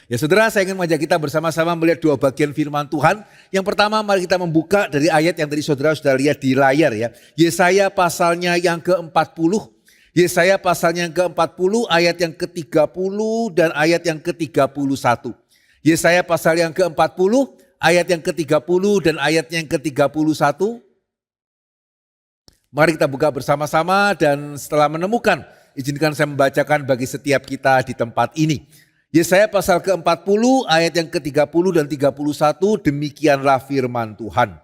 Ya saudara, saya ingin mengajak kita bersama-sama melihat dua bagian firman Tuhan. Yang pertama, mari kita membuka dari ayat yang tadi saudara sudah lihat di layar ya. Yesaya pasalnya yang ke-40. Yesaya pasalnya yang ke-40, ayat yang ke-30 dan ayat yang ke-31. Yesaya pasal yang ke-40, ayat yang ke-30 dan ayat yang ke-31. Mari kita buka bersama-sama dan setelah menemukan, izinkan saya membacakan bagi setiap kita di tempat ini. Yesaya pasal ke-40 ayat yang ke-30 dan 31, demikianlah firman Tuhan.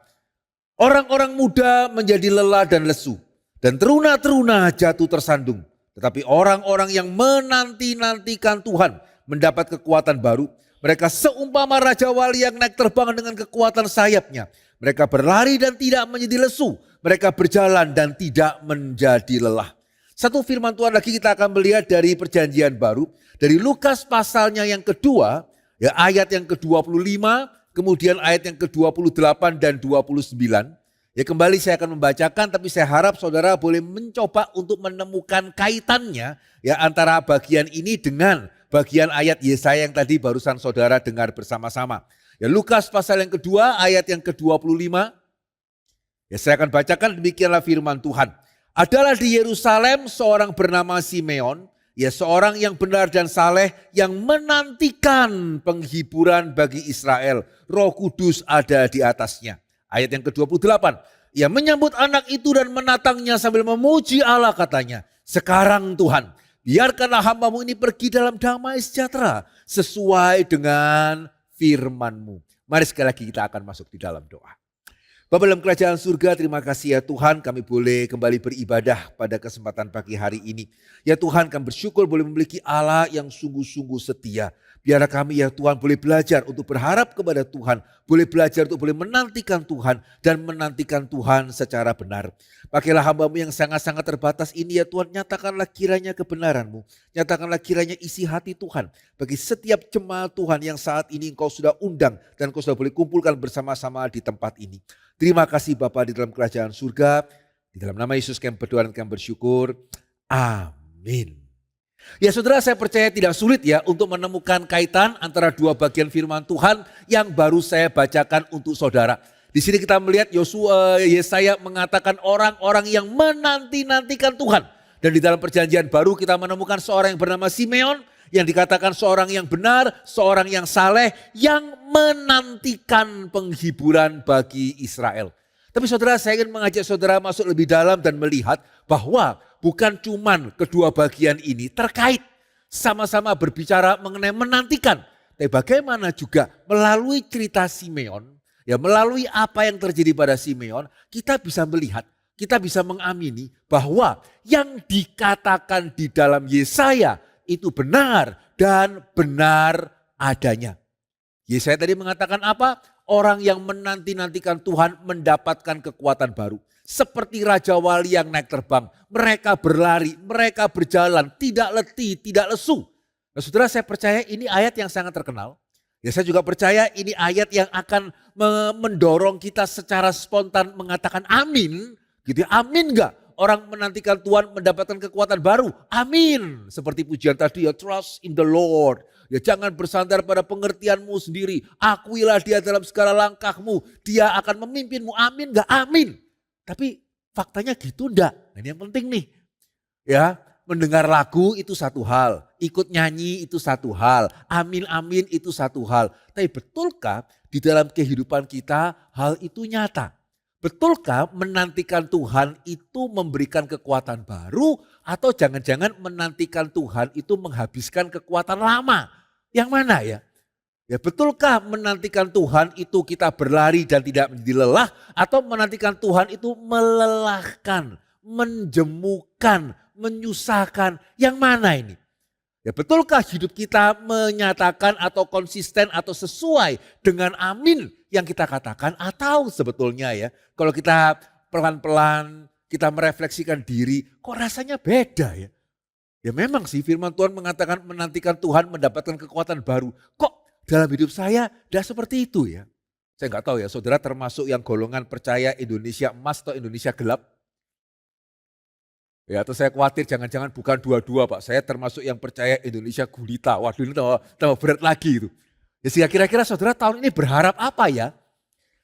Orang-orang muda menjadi lelah dan lesu, dan teruna-teruna jatuh tersandung. Tetapi orang-orang yang menanti-nantikan Tuhan mendapat kekuatan baru. Mereka seumpama Raja Wali yang naik terbang dengan kekuatan sayapnya. Mereka berlari dan tidak menjadi lesu. Mereka berjalan dan tidak menjadi lelah. Satu firman Tuhan lagi kita akan melihat dari perjanjian baru. Dari Lukas pasalnya yang kedua, ya ayat yang ke-25, kemudian ayat yang ke-28 dan 29. Ya kembali saya akan membacakan, tapi saya harap saudara boleh mencoba untuk menemukan kaitannya ya antara bagian ini dengan bagian ayat Yesaya yang tadi barusan saudara dengar bersama-sama. Ya Lukas pasal yang kedua, ayat yang ke-25. Ya saya akan bacakan, demikianlah firman Tuhan. Adalah di Yerusalem seorang bernama Simeon, ya seorang yang benar dan saleh yang menantikan penghiburan bagi Israel. Roh Kudus ada di atasnya. Ayat yang ke-28. Ia menyambut anak itu dan menatangnya sambil memuji Allah, katanya. Sekarang Tuhan, biarkanlah hamba-Mu ini pergi dalam damai sejahtera sesuai dengan firman-Mu. Mari sekali lagi kita akan masuk di dalam doa. Bapa dalam kerajaan surga, terima kasih ya Tuhan, kami boleh kembali beribadah pada kesempatan pagi hari ini. Ya Tuhan, kami bersyukur boleh memiliki Allah yang sungguh-sungguh setia. Biar kami ya Tuhan boleh belajar untuk berharap kepada Tuhan. Boleh belajar untuk boleh menantikan Tuhan dan menantikan Tuhan secara benar. Pakailah hamba-Mu yang sangat-sangat terbatas ini ya Tuhan, nyatakanlah kiranya kebenaran-Mu. Nyatakanlah kiranya isi hati Tuhan. Bagi setiap jemaat Tuhan yang saat ini Engkau sudah undang dan Engkau sudah boleh kumpulkan bersama-sama di tempat ini. Terima kasih Bapa di dalam kerajaan surga. Di dalam nama Yesus kami berdoa dan kami bersyukur. Amin. Ya saudara, saya percaya tidak sulit ya untuk menemukan kaitan antara dua bagian firman Tuhan yang baru saya bacakan untuk saudara. Di sini kita melihat Yesaya mengatakan orang-orang yang menanti-nantikan Tuhan. Dan di dalam perjanjian baru kita menemukan seorang yang bernama Simeon, yang dikatakan seorang yang benar, seorang yang saleh, yang menantikan penghiburan bagi Israel. Tapi saudara, saya ingin mengajak saudara masuk lebih dalam dan melihat bahwa bukan cuman kedua bagian ini terkait, sama-sama berbicara mengenai menantikan. Tapi bagaimana juga melalui cerita Simeon, ya melalui apa yang terjadi pada Simeon, kita bisa melihat, kita bisa mengamini bahwa yang dikatakan di dalam Yesaya itu benar dan benar adanya. Yesaya tadi mengatakan apa? Orang yang menanti-nantikan Tuhan mendapatkan kekuatan baru. Seperti Raja Wali yang naik terbang. Mereka berlari, mereka berjalan, tidak letih, tidak lesu. Nah saudara, saya percaya ini ayat yang sangat terkenal. Ya saya juga percaya ini ayat yang akan mendorong kita secara spontan mengatakan amin. Gitu ya, amin enggak? Orang menantikan Tuhan mendapatkan kekuatan baru. Amin. Seperti pujian tadi ya, trust in the Lord. Ya jangan bersandar pada pengertianmu sendiri. Akuilah dia dalam segala langkahmu. Dia akan memimpinmu. Amin enggak? Amin. Tapi faktanya gitu enggak. Nah, ini yang penting nih. Ya, mendengar lagu itu satu hal. Ikut nyanyi itu satu hal. Amin-amin itu satu hal. Tapi betulkah di dalam kehidupan kita hal itu nyata? Betulkah menantikan Tuhan itu memberikan kekuatan baru atau jangan-jangan menantikan Tuhan itu menghabiskan kekuatan lama? Yang mana ya? Ya betulkah menantikan Tuhan itu kita berlari dan tidak menjadi lelah atau menantikan Tuhan itu melelahkan, menjemukan, menyusahkan? Yang mana ini? Ya betulkah hidup kita menyatakan atau konsisten atau sesuai dengan amin yang kita katakan, atau sebetulnya ya kalau kita pelan-pelan kita merefleksikan diri kok rasanya beda ya. Ya memang sih firman Tuhan mengatakan menantikan Tuhan mendapatkan kekuatan baru. Kok dalam hidup saya tidak seperti itu ya. Saya nggak tahu ya saudara termasuk yang golongan percaya Indonesia emas atau Indonesia gelap. Ya, atau saya khawatir jangan-jangan bukan dua-dua Pak. Saya termasuk yang percaya Indonesia gulita. Waduh ini tambah berat lagi itu. Ya sehingga kira-kira saudara tahun ini berharap apa ya?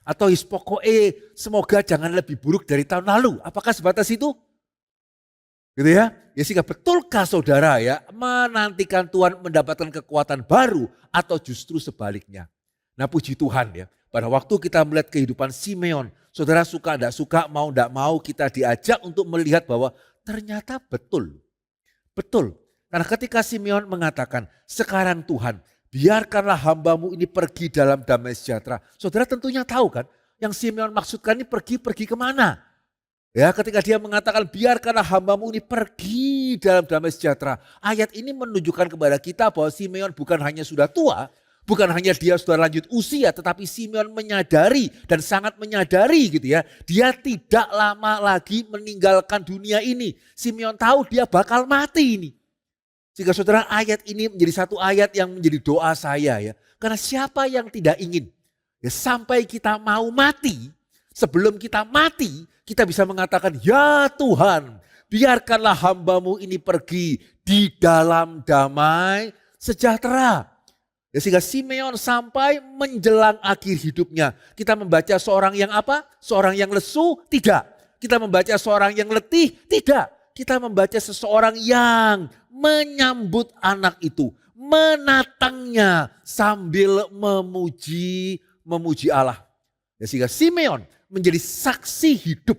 Atau pokoknya semoga jangan lebih buruk dari tahun lalu. Apakah sebatas itu? Gitu ya. Ya sehingga betulkah saudara ya menantikan Tuhan mendapatkan kekuatan baru atau justru sebaliknya. Nah puji Tuhan ya. Pada waktu kita melihat kehidupan Simeon. Saudara suka tidak suka mau tidak mau kita diajak untuk melihat bahwa ternyata betul. Betul. Karena ketika Simeon mengatakan sekarang Tuhan biarkanlah hambamu ini pergi dalam damai sejahtera. Saudara tentunya tahu kan yang Simeon maksudkan ini pergi kemana? Ya, ketika dia mengatakan biarkanlah hambamu ini pergi dalam damai sejahtera. Ayat ini menunjukkan kepada kita bahwa Simeon bukan hanya sudah tua, bukan hanya dia sudah lanjut usia, tetapi Simeon menyadari dan sangat menyadari gitu ya. Dia tidak lama lagi meninggalkan dunia ini. Simeon tahu dia bakal mati ini. Sehingga saudara ayat ini menjadi satu ayat yang menjadi doa saya ya. Karena siapa yang tidak ingin ya, sampai kita mau mati, sebelum kita mati, kita bisa mengatakan, ya Tuhan, biarkanlah hambamu ini pergi di dalam damai sejahtera. Ya, sehingga Simeon sampai menjelang akhir hidupnya. Kita membaca seorang yang apa? Seorang yang lesu? Tidak. Kita membaca seorang yang letih? Tidak. Kita membaca seseorang yang menyambut anak itu. Menatangnya sambil memuji Allah. Ya, sehingga Simeon menjadi saksi hidup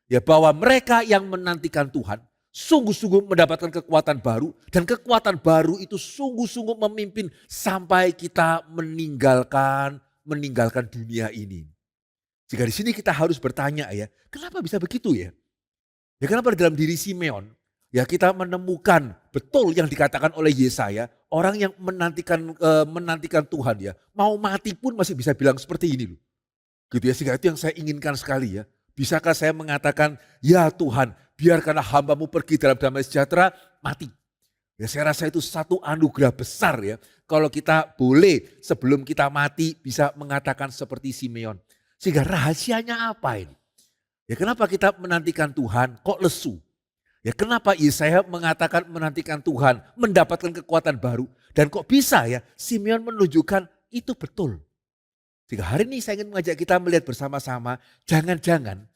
ya bahwa mereka yang menantikan Tuhan sungguh-sungguh mendapatkan kekuatan baru dan kekuatan baru itu sungguh-sungguh memimpin sampai kita meninggalkan dunia ini. Jika di sini kita harus bertanya ya, kenapa bisa begitu ya? Ya kenapa di dalam diri Simeon ya kita menemukan betul yang dikatakan oleh Yesaya, orang yang menantikan Tuhan ya, mau mati pun masih bisa bilang seperti ini loh. Gitu ya, sehingga itu yang saya inginkan sekali ya. Bisakah saya mengatakan, ya Tuhan biarkanlah hambamu pergi dalam damai sejahtera, mati. Ya saya rasa itu satu anugerah besar ya. Kalau kita boleh sebelum kita mati bisa mengatakan seperti Simeon. Sehingga rahasianya apa ini? Ya kenapa kita menantikan Tuhan kok lesu? Ya kenapa Yesaya mengatakan menantikan Tuhan mendapatkan kekuatan baru. Dan kok bisa ya Simeon menunjukkan itu betul. Sehingga hari ini saya ingin mengajak kita melihat bersama-sama, jangan-jangan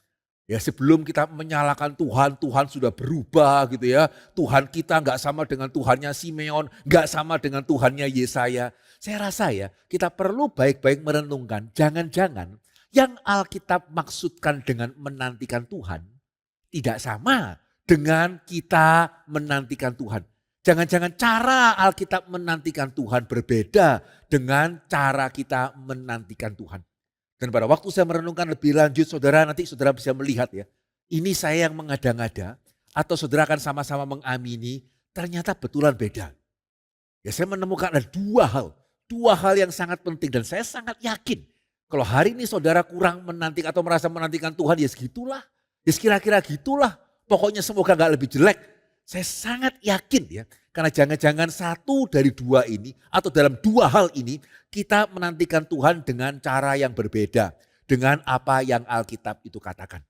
ya sebelum kita menyalahkan Tuhan, Tuhan sudah berubah gitu ya. Tuhan kita nggak sama dengan Tuhannya Simeon, nggak sama dengan Tuhannya Yesaya. Saya rasa ya kita perlu baik-baik merenungkan, jangan-jangan yang Alkitab maksudkan dengan menantikan Tuhan tidak sama dengan kita menantikan Tuhan. Jangan-jangan cara Alkitab menantikan Tuhan berbeda dengan cara kita menantikan Tuhan. Dan pada waktu saya merenungkan lebih lanjut, saudara nanti saudara bisa melihat ya. Ini saya yang mengada-ngada atau saudara akan sama-sama mengamini, ternyata betulan beda. Ya saya menemukan ada dua hal yang sangat penting dan saya sangat yakin. Kalau hari ini saudara kurang menantikan atau merasa menantikan Tuhan ya segitulah. Ya kira-kira gitulah. Pokoknya semoga gak lebih jelek. Saya sangat yakin ya, karena jangan-jangan satu dari dua ini atau dalam dua hal ini kita menantikan Tuhan dengan cara yang berbeda dengan apa yang Alkitab itu katakan.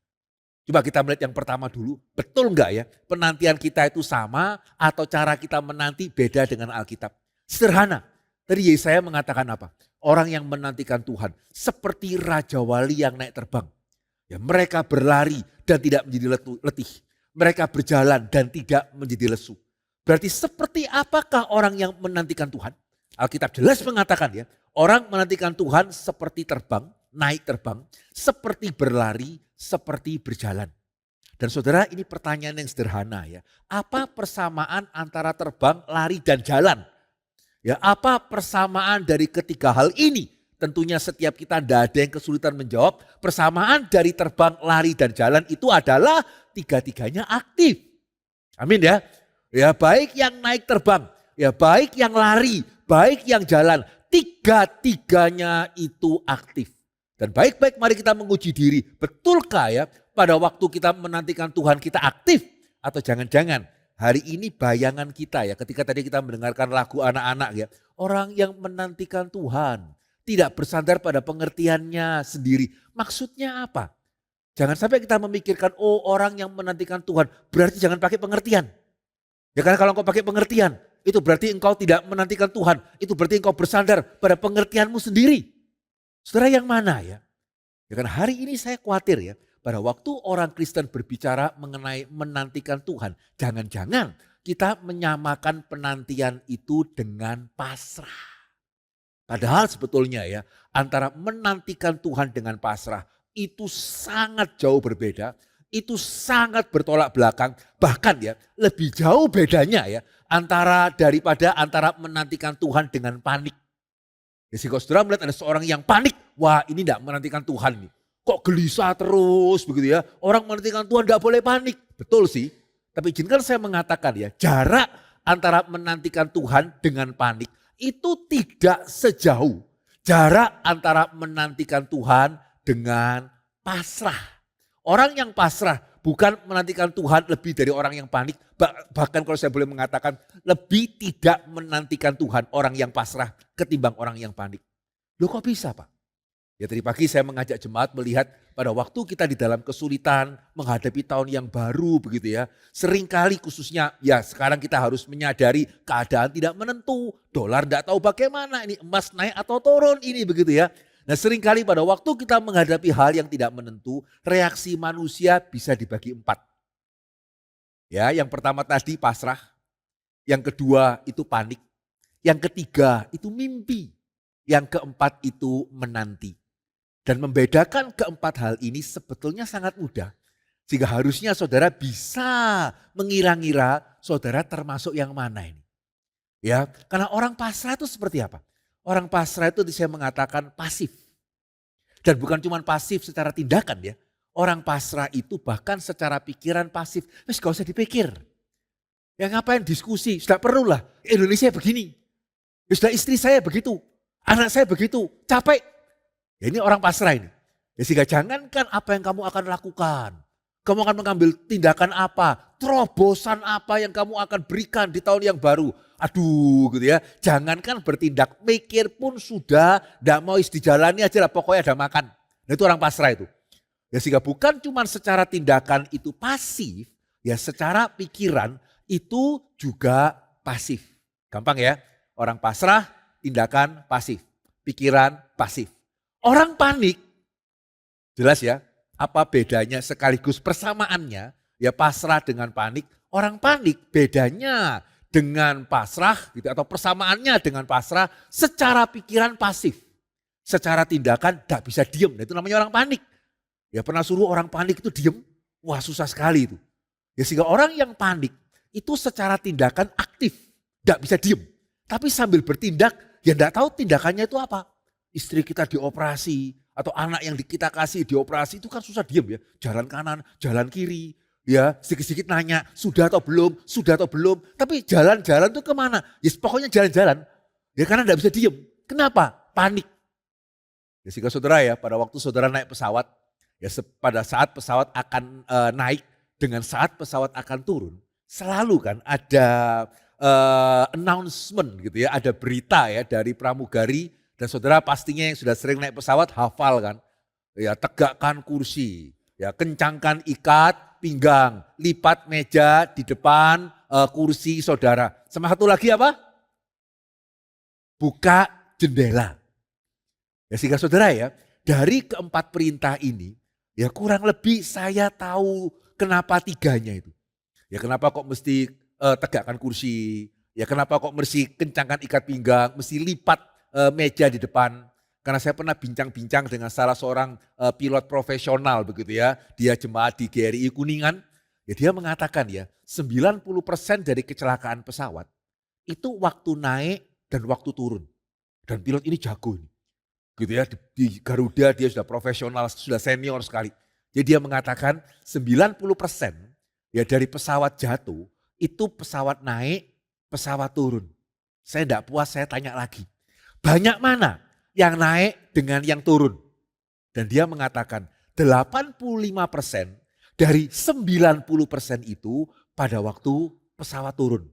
Coba kita melihat yang pertama dulu, betul enggak ya penantian kita itu sama atau cara kita menanti beda dengan Alkitab? Sederhana, tadi Yesaya mengatakan apa? Orang yang menantikan Tuhan seperti Raja Wali yang naik terbang. Ya, mereka berlari dan tidak menjadi letih. Mereka berjalan dan tidak menjadi lesu. Berarti seperti apakah orang yang menantikan Tuhan? Alkitab jelas mengatakan ya, orang menantikan Tuhan seperti terbang, naik terbang, seperti berlari, seperti berjalan. Dan saudara ini pertanyaan yang sederhana ya. Apa persamaan antara terbang, lari dan jalan? Ya, apa persamaan dari ketiga hal ini? Tentunya setiap kita tidak ada yang kesulitan menjawab. Persamaan dari terbang, lari dan jalan itu adalah tiga-tiganya aktif. Amin ya. Ya baik yang naik terbang, ya baik yang lari, baik yang jalan. Tiga-tiganya itu aktif. Dan baik-baik mari kita menguji diri. Betulkah ya pada waktu kita menantikan Tuhan kita aktif? Atau jangan-jangan hari ini bayangan kita ya ketika tadi kita mendengarkan lagu anak-anak ya. Orang yang menantikan Tuhan. Tidak bersandar pada pengertiannya sendiri. Maksudnya apa? Jangan sampai kita memikirkan, oh orang yang menantikan Tuhan berarti jangan pakai pengertian. Ya karena kalau engkau pakai pengertian, itu berarti engkau tidak menantikan Tuhan. Itu berarti engkau bersandar pada pengertianmu sendiri. Saudara yang mana ya? Ya kan hari ini saya khawatir ya, pada waktu orang Kristen berbicara mengenai menantikan Tuhan, jangan-jangan kita menyamakan penantian itu dengan pasrah. Padahal sebetulnya ya, antara menantikan Tuhan dengan pasrah itu sangat jauh berbeda, itu sangat bertolak belakang, bahkan ya lebih jauh bedanya ya daripada antara menantikan Tuhan dengan panik. Jadi kalau saudara melihat ada seorang yang panik, wah ini tidak menantikan Tuhan nih. Kok gelisah terus begitu ya. Orang menantikan Tuhan tidak boleh panik. Betul sih. Tapi izinkan saya mengatakan ya, jarak antara menantikan Tuhan dengan panik itu tidak sejauh jarak antara menantikan Tuhan dengan pasrah. Orang yang pasrah bukan menantikan Tuhan lebih dari orang yang panik. Bahkan kalau saya boleh mengatakan lebih tidak menantikan Tuhan orang yang pasrah ketimbang orang yang panik. Loh kok bisa Pak? Ya tadi pagi saya mengajak jemaat melihat pada waktu kita di dalam kesulitan menghadapi tahun yang baru begitu ya. Seringkali khususnya ya sekarang kita harus menyadari keadaan tidak menentu. Dolar tidak tahu bagaimana ini emas naik atau turun ini begitu ya. Nah seringkali pada waktu kita menghadapi hal yang tidak menentu reaksi manusia bisa dibagi 4. Ya yang pertama tadi pasrah. Yang kedua itu panik. Yang ketiga itu mimpi. Yang keempat itu menanti. Dan membedakan keempat hal ini sebetulnya sangat mudah. Sehingga harusnya saudara bisa mengira-ngira saudara termasuk yang mana ini. Ya, karena orang pasrah itu seperti apa? Orang pasrah itu saya mengatakan pasif. Dan bukan cuma pasif secara tindakan ya. Orang pasrah itu bahkan secara pikiran pasif. Terus gak usah dipikir. Ya ngapain diskusi? Sudah perlulah. Indonesia begini. Sudah istri saya begitu. Anak saya begitu. Capek. Ya ini orang pasrah ini. Ya sehingga jangankan apa yang kamu akan lakukan. Kamu akan mengambil tindakan apa. Terobosan apa yang kamu akan berikan di tahun yang baru. Aduh gitu ya. Jangankan bertindak. Mikir pun sudah. Tidak mau dijalani aja lah. Pokoknya ada makan. Nah itu orang pasrah itu. Ya sehingga bukan cuma secara tindakan itu pasif. Ya secara pikiran itu juga pasif. Gampang ya. Orang pasrah, tindakan pasif. Pikiran pasif. Orang panik, jelas ya, apa bedanya sekaligus persamaannya, ya pasrah dengan panik. Orang panik bedanya dengan pasrah gitu, atau persamaannya dengan pasrah secara pikiran pasif. Secara tindakan tidak bisa diem, nah, itu namanya orang panik. Ya pernah suruh orang panik itu diem, wah susah sekali itu. Ya sehingga orang yang panik itu secara tindakan aktif, tidak bisa diem. Tapi sambil bertindak, ya tidak tahu tindakannya itu apa. Istri kita dioperasi atau anak yang kita kasih dioperasi itu kan susah diem ya. Jalan kanan, jalan kiri, ya sedikit-sedikit nanya sudah atau belum, sudah atau belum. Tapi jalan-jalan itu kemana? Ya pokoknya jalan-jalan. Ya karena tidak bisa diem. Kenapa? Panik. Ya sehingga saudara ya pada waktu saudara naik pesawat, ya pada saat pesawat akan naik dengan saat pesawat akan turun. Selalu kan ada announcement gitu ya, ada berita ya dari pramugari. Dan saudara pastinya yang sudah sering naik pesawat hafal kan. Ya tegakkan kursi, ya kencangkan ikat pinggang, lipat meja di depan kursi saudara. Sama satu lagi apa? Buka jendela. Ya sehingga saudara ya, dari keempat perintah ini, ya kurang lebih saya tahu kenapa tiganya itu. Ya kenapa kok mesti tegakkan kursi, ya kenapa kok mesti kencangkan ikat pinggang, mesti lipat meja di depan. Karena saya pernah bincang-bincang dengan salah seorang pilot profesional begitu ya. Dia jemaat di GRI Kuningan. Ya dia mengatakan ya 90% dari kecelakaan pesawat itu waktu naik dan waktu turun. Dan pilot ini jago ini. Gitu ya di Garuda dia sudah profesional, sudah senior sekali. Jadi dia mengatakan 90% ya dari pesawat jatuh itu pesawat naik, pesawat turun. Saya tidak puas, saya tanya lagi. Banyak mana yang naik dengan yang turun? Dan dia mengatakan 85% dari 90% itu pada waktu pesawat turun.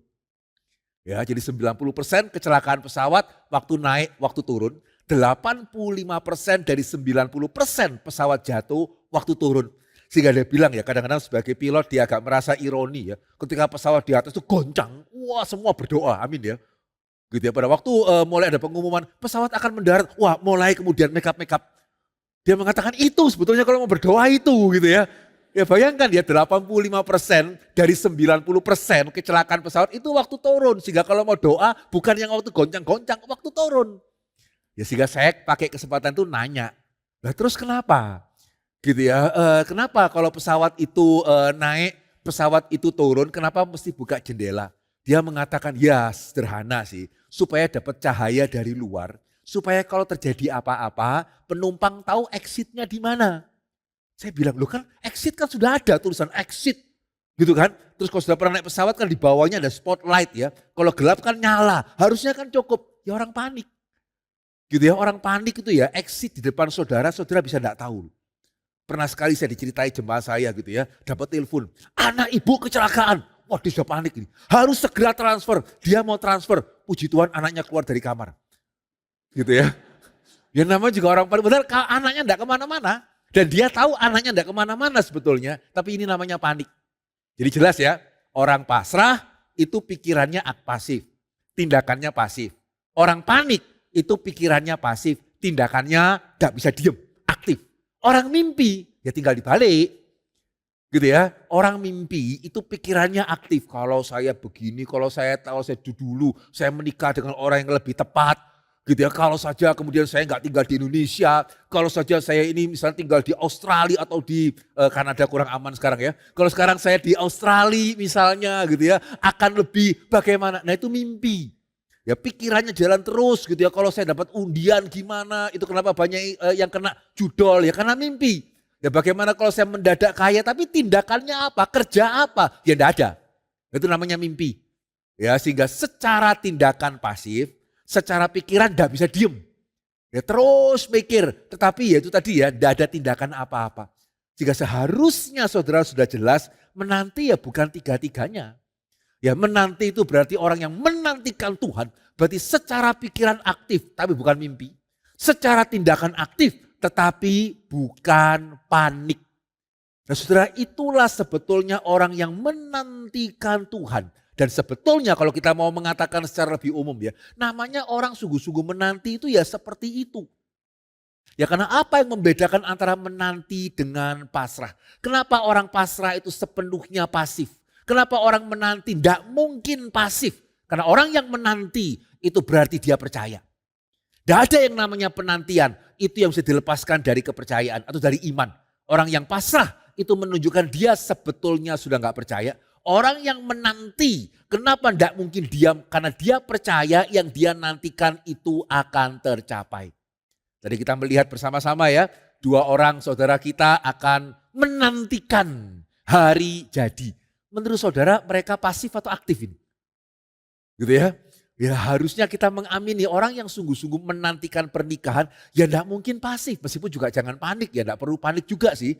Ya, jadi 90% kecelakaan pesawat waktu naik, waktu turun. 85% dari 90% pesawat jatuh waktu turun. Sehingga dia bilang ya, kadang-kadang sebagai pilot dia agak merasa ironi ya. Ketika pesawat di atas itu goncang, wah semua berdoa, amin ya. Gitu ya, pada waktu mulai ada pengumuman pesawat akan mendarat, wah mulai kemudian make up. Dia mengatakan itu sebetulnya kalau mau berdoa itu gitu ya. Ya bayangkan ya 85% dari 90% kecelakaan pesawat itu waktu turun. Sehingga kalau mau doa bukan yang waktu goncang-goncang, waktu turun. Ya sehingga saya pakai kesempatan itu nanya, lah terus kenapa? Gitu ya, kenapa kalau pesawat itu naik, pesawat itu turun, kenapa mesti buka jendela? Dia mengatakan ya sederhana sih, supaya dapat cahaya dari luar, supaya kalau terjadi apa-apa, penumpang tahu exitnya di mana. Saya bilang, loh kan exit kan sudah ada tulisan exit, gitu kan. Terus kalau sudah pernah naik pesawat kan di bawahnya ada spotlight ya, kalau gelap kan nyala, harusnya kan cukup. Ya orang panik. Gitu ya, orang panik itu ya exit di depan saudara, saudara bisa enggak tahu. Pernah sekali saya diceritai jemaah saya gitu ya, dapat telepon, anak ibu kecelakaan. Wah dia sudah panik ini, harus segera transfer. Dia mau transfer, puji Tuhan anaknya keluar dari kamar. Gitu ya. Ya namanya juga orang panik, benar anaknya enggak kemana-mana. Dan dia tahu anaknya enggak kemana-mana sebetulnya, tapi ini namanya panik. Jadi jelas ya, orang pasrah itu pikirannya pasif, tindakannya pasif. Orang panik itu pikirannya pasif, tindakannya gak bisa diem, aktif. Orang mimpi ya tinggal dibalik. Gitu ya, orang mimpi itu pikirannya aktif. Kalau saya begini, kalau saya dulu, saya menikah dengan orang yang lebih tepat. Gitu ya, kalau saja kemudian saya gak tinggal di Indonesia, kalau saja saya ini misalnya tinggal di Australia atau di Kanada kurang aman sekarang ya. Kalau sekarang saya di Australia misalnya gitu ya, akan lebih bagaimana. Nah itu mimpi. Ya pikirannya jalan terus gitu ya, kalau saya dapat undian gimana, itu kenapa banyak yang kena judol ya karena mimpi. Ya bagaimana kalau saya mendadak kaya tapi tindakannya apa, kerja apa, ya enggak ada. Itu namanya mimpi. Ya sehingga secara tindakan pasif, secara pikiran enggak bisa diem. Ya terus mikir, tetapi ya itu tadi ya enggak ada tindakan apa-apa. Jika seharusnya saudara sudah jelas, menanti ya bukan tiga-tiganya. Ya menanti itu berarti orang yang menantikan Tuhan, berarti secara pikiran aktif tapi bukan mimpi. Secara tindakan aktif tetapi bukan panik. Nah saudara itulah sebetulnya orang yang menantikan Tuhan. Dan sebetulnya kalau kita mau mengatakan secara lebih umum ya, namanya orang sungguh-sungguh menanti itu ya seperti itu. Ya karena apa yang membedakan antara menanti dengan pasrah? Kenapa orang pasrah itu sepenuhnya pasif? Kenapa orang menanti tidak mungkin pasif? Karena orang yang menanti itu berarti dia percaya. Tidak ada yang namanya penantian, itu yang bisa dilepaskan dari kepercayaan atau dari iman. Orang yang pasrah itu menunjukkan dia sebetulnya sudah nggak percaya. Orang yang menanti, kenapa tidak mungkin diam? Karena dia percaya yang dia nantikan itu akan tercapai. Tadi kita melihat bersama-sama ya, dua orang saudara kita akan menantikan hari jadi. Menurut saudara mereka pasif atau aktif ini? Gitu ya. Ya harusnya kita mengamini orang yang sungguh-sungguh menantikan pernikahan ya tidak mungkin pasif. Meskipun juga jangan panik ya, tidak perlu panik juga sih.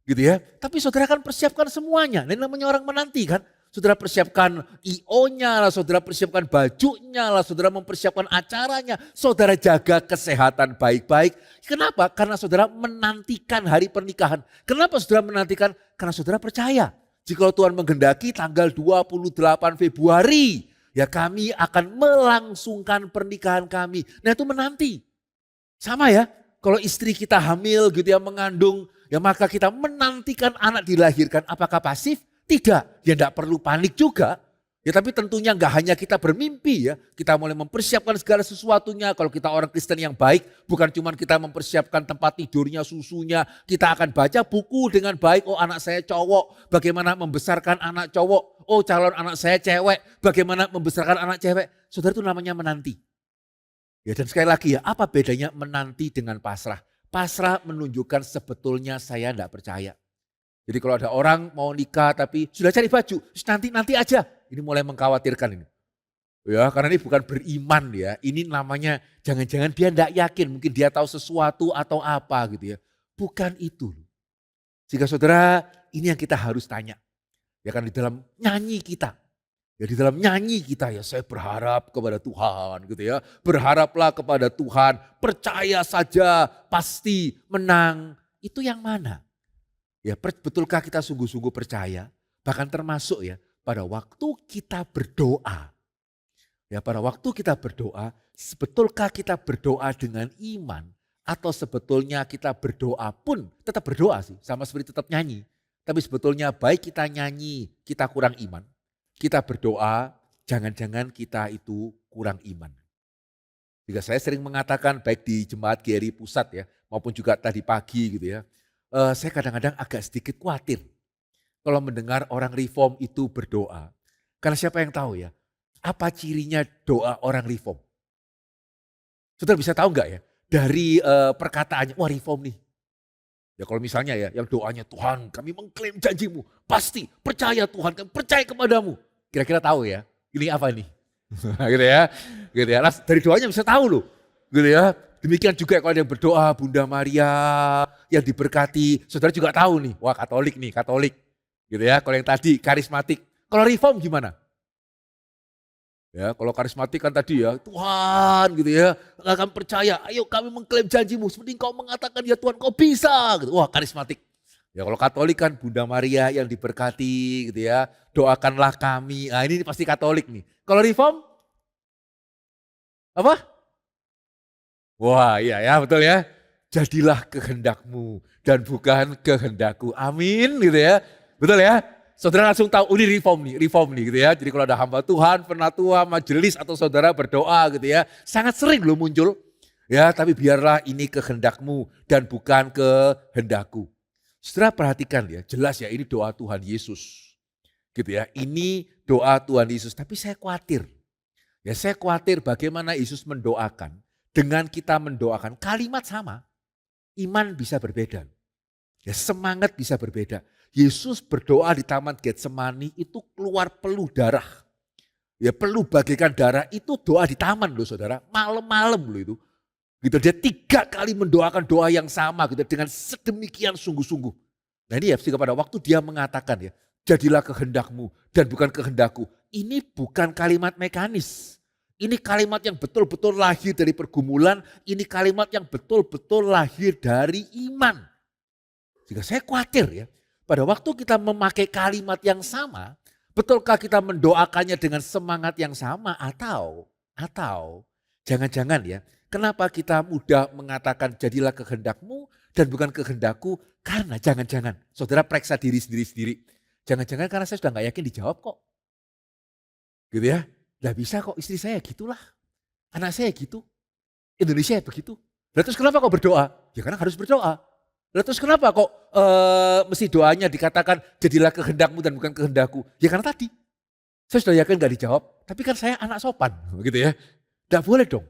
Gitu ya. Tapi saudara kan persiapkan semuanya. Ini namanya orang menanti kan. Saudara persiapkan IO-nya lah, saudara persiapkan bajunya lah, saudara mempersiapkan acaranya. Saudara jaga kesehatan baik-baik. Kenapa? Karena saudara menantikan hari pernikahan. Kenapa saudara menantikan? Karena saudara percaya. Jika Tuhan menghendaki tanggal 28 Februari, ya kami akan melangsungkan pernikahan kami. Nah itu menanti. Sama ya, kalau istri kita hamil gitu ya mengandung, ya maka kita menantikan anak dilahirkan. Apakah pasif? Tidak, ya tidak perlu panik juga. Ya tapi tentunya enggak hanya kita bermimpi ya, kita mulai mempersiapkan segala sesuatunya. Kalau kita orang Kristen yang baik, bukan cuma kita mempersiapkan tempat tidurnya, susunya. Kita akan baca buku dengan baik, oh anak saya cowok, bagaimana membesarkan anak cowok. Oh calon anak saya cewek, bagaimana membesarkan anak cewek. Saudara itu namanya menanti. Ya dan sekali lagi ya, apa bedanya menanti dengan pasrah? Pasrah menunjukkan sebetulnya saya enggak percaya. Jadi kalau ada orang mau nikah tapi sudah cari baju, nanti aja. Ini mulai mengkhawatirkan ini. Ya, karena ini bukan beriman ya. Ini namanya jangan-jangan dia enggak yakin, mungkin dia tahu sesuatu atau apa gitu ya. Bukan itu. Jika saudara, ini yang kita harus tanya. Ya kan di dalam nyanyi kita. Ya di dalam nyanyi kita ya, saya berharap kepada Tuhan gitu ya. Berharaplah kepada Tuhan, percaya saja pasti menang. Itu yang mana? Ya, betulkah kita sungguh-sungguh percaya? Bahkan termasuk ya pada waktu kita berdoa. Ya, pada waktu kita berdoa, sebetulkah kita berdoa dengan iman atau sebetulnya kita berdoa pun tetap berdoa sih, sama seperti tetap nyanyi. Tapi sebetulnya baik kita nyanyi, kita kurang iman. Kita berdoa, jangan-jangan kita itu kurang iman. Jika saya sering mengatakan baik di jemaat GRI pusat ya, maupun juga tadi pagi gitu ya. Saya kadang-kadang agak sedikit khawatir kalau mendengar orang reform itu berdoa. Karena siapa yang tahu ya, apa cirinya doa orang reform? Saudara bisa tahu enggak ya, dari perkataannya, wah reform nih. Ya kalau misalnya ya, yang doanya Tuhan kami mengklaim janjimu, pasti percaya Tuhan, kami percaya kepadamu. Kira-kira tahu ya, ini apa ini? Gitu ya, gitu ya. Dari doanya bisa tahu loh, gitu ya. Demikian juga kalau yang berdoa Bunda Maria yang diberkati, saudara juga tahu nih, wah Katolik nih, Katolik. Gitu ya, kalau yang tadi karismatik. Kalau reform gimana? Ya, kalau karismatik kan tadi ya, Tuhan gitu ya, akan percaya, ayo kami mengklaim janjimu, seperti kau mengatakan ya Tuhan kau bisa. Gitu. Wah karismatik. Ya kalau Katolik kan Bunda Maria yang diberkati gitu ya, doakanlah kami. Nah ini pasti Katolik nih. Kalau reform? Apa? Wah iya ya betul ya. Jadilah kehendakmu dan bukan kehendakku. Amin gitu ya. Betul ya? Saudara langsung tahu, ini reform nih gitu ya. Jadi kalau ada hamba Tuhan, penatua, majelis atau saudara berdoa gitu ya. Sangat sering loh muncul. Ya tapi biarlah ini kehendakmu dan bukan kehendakku. Saudara perhatikan ya, jelas ya ini doa Tuhan Yesus. Gitu ya, ini doa Tuhan Yesus. Tapi saya khawatir. Ya saya khawatir bagaimana Yesus mendoakan. Dengan kita mendoakan kalimat sama, iman bisa berbeda. Ya semangat bisa berbeda. Yesus berdoa di Taman Getsemani itu keluar peluh darah. Ya peluh bagaikan darah itu doa di taman loh saudara. Malam-malam loh itu. Gitu, dia 3 kali mendoakan doa yang sama gitu dengan sedemikian sungguh-sungguh. Nah ini ya sehingga pada waktu dia mengatakan ya, jadilah kehendakmu dan bukan kehendakku. Ini bukan kalimat mekanis. Ini kalimat yang betul-betul lahir dari pergumulan, ini kalimat yang betul-betul lahir dari iman. Sehingga saya khawatir ya, pada waktu kita memakai kalimat yang sama, betulkah kita mendoakannya dengan semangat yang sama atau jangan-jangan ya, kenapa kita mudah mengatakan jadilah kehendakmu dan bukan kehendakku, karena jangan-jangan saudara periksa diri sendiri. Jangan-jangan karena saya sudah gak yakin dijawab kok. Gitu ya, gak bisa kok istri saya gitulah, anak saya gitu, Indonesia begitu. Lalu terus kenapa kok berdoa? Ya karena harus berdoa. Lalu terus kenapa kok mesti doanya dikatakan jadilah kehendakmu dan bukan kehendakku? Ya karena tadi, saya sudah yakin gak dijawab, tapi kan saya anak sopan gitu ya. Gak boleh dong,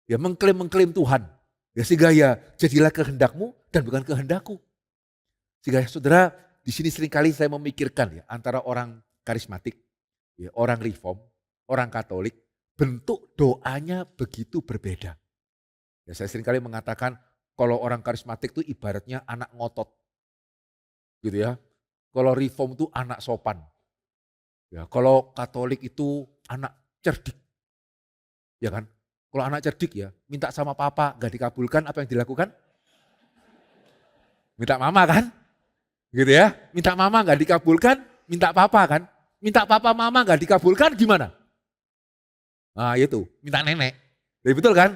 ya mengklaim Tuhan. Ya sehingga ya jadilah kehendakmu dan bukan kehendakku. Sehingga saudara di sini seringkali saya memikirkan ya antara orang karismatik, ya, orang reform, orang Katolik, bentuk doanya begitu berbeda. Ya, saya seringkali mengatakan kalau orang karismatik itu ibaratnya anak ngotot. Gitu ya. Kalau reform itu anak sopan. Ya, kalau Katolik itu anak cerdik. Ya kan? Kalau anak cerdik ya, minta sama papa gak dikabulkan, apa yang dilakukan? Minta mama kan? Gitu ya. Minta mama gak dikabulkan, minta papa kan? Minta papa mama gak dikabulkan gimana? Nah itu, minta nenek. Jadi betul kan?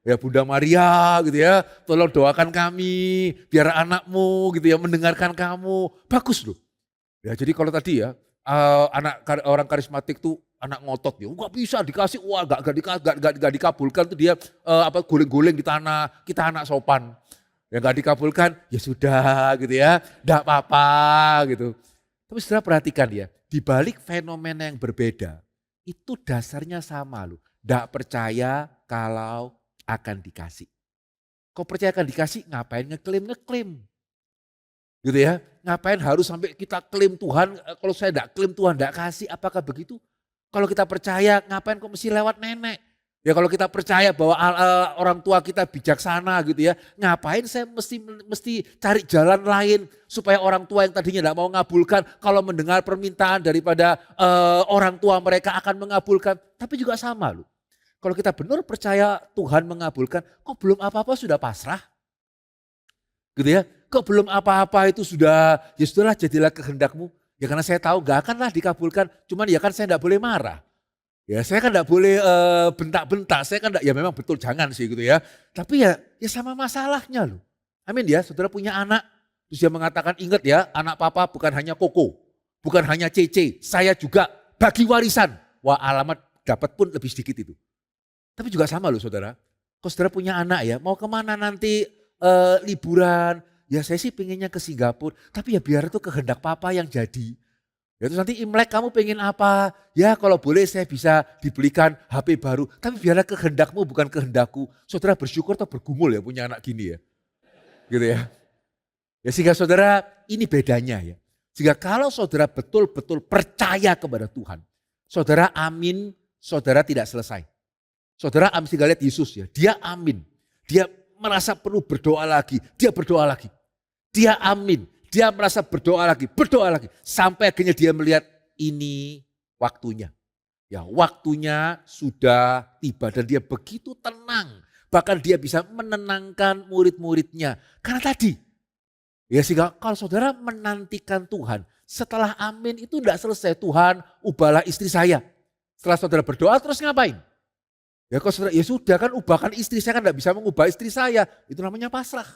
Ya Bunda Maria gitu ya, tolong doakan kami, biar anakmu gitu ya mendengarkan kamu. Bagus loh. Ya jadi kalau tadi ya, orang karismatik tuh anak ngotot ya, nggak bisa dikasih, wah gak dikabulkan tuh dia guling-guling di tanah, kita anak sopan. Ya gak dikabulkan, ya sudah gitu ya, gak apa-apa gitu. Tapi saudara perhatikan ya, di balik fenomena yang berbeda, itu dasarnya sama loh. Gak percaya kalau akan dikasih. Kau percaya akan dikasih, ngapain ngeklaim. Gitu ya, ngapain harus sampai kita klaim Tuhan, kalau saya tidak klaim Tuhan tidak kasih, apakah begitu? Kalau kita percaya, ngapain kok mesti lewat nenek? Ya kalau kita percaya bahwa orang tua kita bijaksana gitu ya, ngapain saya mesti cari jalan lain supaya orang tua yang tadinya tidak mau mengabulkan, kalau mendengar permintaan daripada orang tua mereka akan mengabulkan, tapi juga sama loh. Kalau kita benar percaya Tuhan mengabulkan, kok belum apa-apa sudah pasrah? Gitu ya. kok belum apa-apa itu sudah, ya sudahlah jadilah kehendakmu. Ya karena saya tahu gak akanlah dikabulkan, cuman ya kan saya gak boleh marah. Ya saya kan gak boleh bentak-bentak, saya kan ya memang betul jangan sih gitu ya. Tapi ya sama masalahnya loh. Amin ya, saudara punya anak, terus dia mengatakan ingat ya anak papa bukan hanya Koko, bukan hanya Cece, saya juga bagi warisan. Wah alamat dapat pun lebih sedikit itu. Tapi juga sama loh saudara, kalau saudara punya anak ya mau kemana nanti liburan, ya saya sih pengennya ke Singapura, tapi ya biar itu kehendak papa yang jadi. Ya terus nanti Imlek kamu pengen apa? Ya kalau boleh saya bisa dibelikan HP baru. Tapi biarlah kehendakmu bukan kehendakku. Saudara bersyukur atau bergumul ya punya anak gini ya. Gitu ya. Ya sehingga saudara ini bedanya ya. Sehingga kalau saudara betul-betul percaya kepada Tuhan. Saudara amin, saudara tidak selesai. Saudara amin, sehingga lihat Yesus ya. Dia amin. Dia merasa perlu berdoa lagi. Dia berdoa lagi. Dia amin. Dia merasa berdoa lagi. Sampai akhirnya dia melihat ini waktunya. Ya waktunya sudah tiba dan dia begitu tenang. Bahkan dia bisa menenangkan murid-muridnya. Karena tadi, ya sehingga kalau saudara menantikan Tuhan. Setelah amin itu tidak selesai. Tuhan ubahlah istri saya. Setelah saudara berdoa terus ngapain? Ya kalau saudara, ya sudah kan ubahkan istri saya kan tidak bisa mengubah istri saya. Itu namanya pasrah.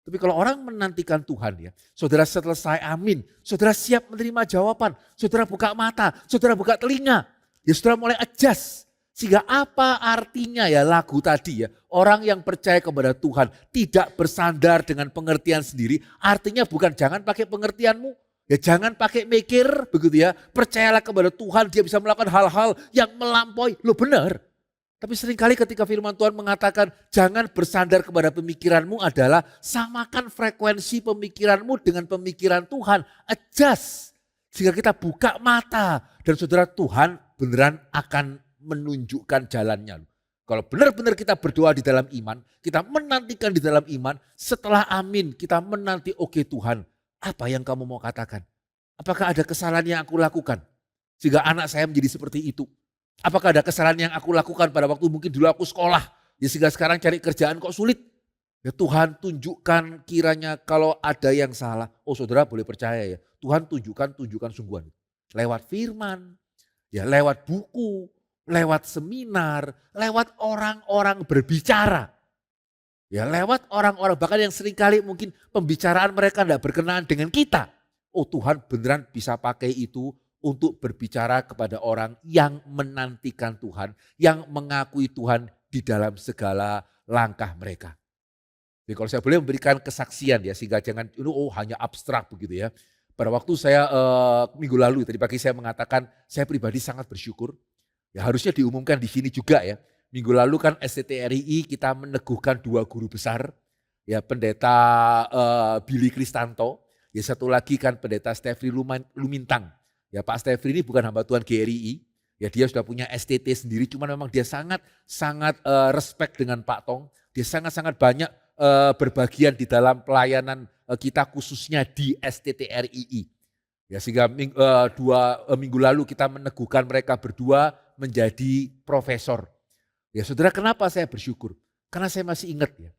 Tapi kalau orang menantikan Tuhan ya, saudara selesai amin, saudara siap menerima jawaban, saudara buka mata, saudara buka telinga, ya saudara mulai adjust. Sehingga apa artinya ya lagu tadi ya, orang yang percaya kepada Tuhan tidak bersandar dengan pengertian sendiri, artinya bukan jangan pakai pengertianmu, ya jangan pakai mikir begitu ya, percayalah kepada Tuhan dia bisa melakukan hal-hal yang melampaui, lo benar. Tapi seringkali ketika firman Tuhan mengatakan jangan bersandar kepada pemikiranmu adalah samakan frekuensi pemikiranmu dengan pemikiran Tuhan. Adjust. Sehingga kita buka mata dan saudara Tuhan beneran akan menunjukkan jalannya. Kalau benar-benar kita berdoa di dalam iman, kita menantikan di dalam iman, setelah amin kita menanti oke Tuhan apa yang kamu mau katakan. Apakah ada kesalahan yang aku lakukan sehingga anak saya menjadi seperti itu. Apakah ada kesalahan yang aku lakukan pada waktu mungkin dulu aku sekolah. Ya sehingga sekarang cari kerjaan kok sulit. Ya Tuhan tunjukkan kiranya kalau ada yang salah. Oh saudara boleh percaya ya. Tuhan tunjukkan sungguhan. Lewat firman, ya lewat buku, lewat seminar, lewat orang-orang berbicara. Ya lewat orang-orang bahkan yang seringkali mungkin pembicaraan mereka tidak berkenaan dengan kita. Oh Tuhan beneran bisa pakai itu untuk berbicara kepada orang yang menantikan Tuhan, yang mengakui Tuhan di dalam segala langkah mereka. Jadi kalau saya boleh memberikan kesaksian ya, sehingga jangan hanya abstrak begitu ya. Pada waktu saya minggu lalu tadi pagi saya mengatakan saya pribadi sangat bersyukur. Ya harusnya diumumkan di sini juga ya. Minggu lalu kan STTRI kita meneguhkan 2 guru besar. Ya pendeta Billy Kristanto, ya satu lagi kan pendeta Stefri Lumintang. Ya Pak Stefri ini bukan hamba Tuhan GRI, ya dia sudah punya STT sendiri, cuman memang dia sangat respect dengan Pak Tong, dia sangat banyak berbagian di dalam pelayanan kita khususnya di STTRII. Ya sehingga minggu lalu kita meneguhkan mereka berdua menjadi profesor. Ya saudara kenapa saya bersyukur? Karena saya masih ingat ya,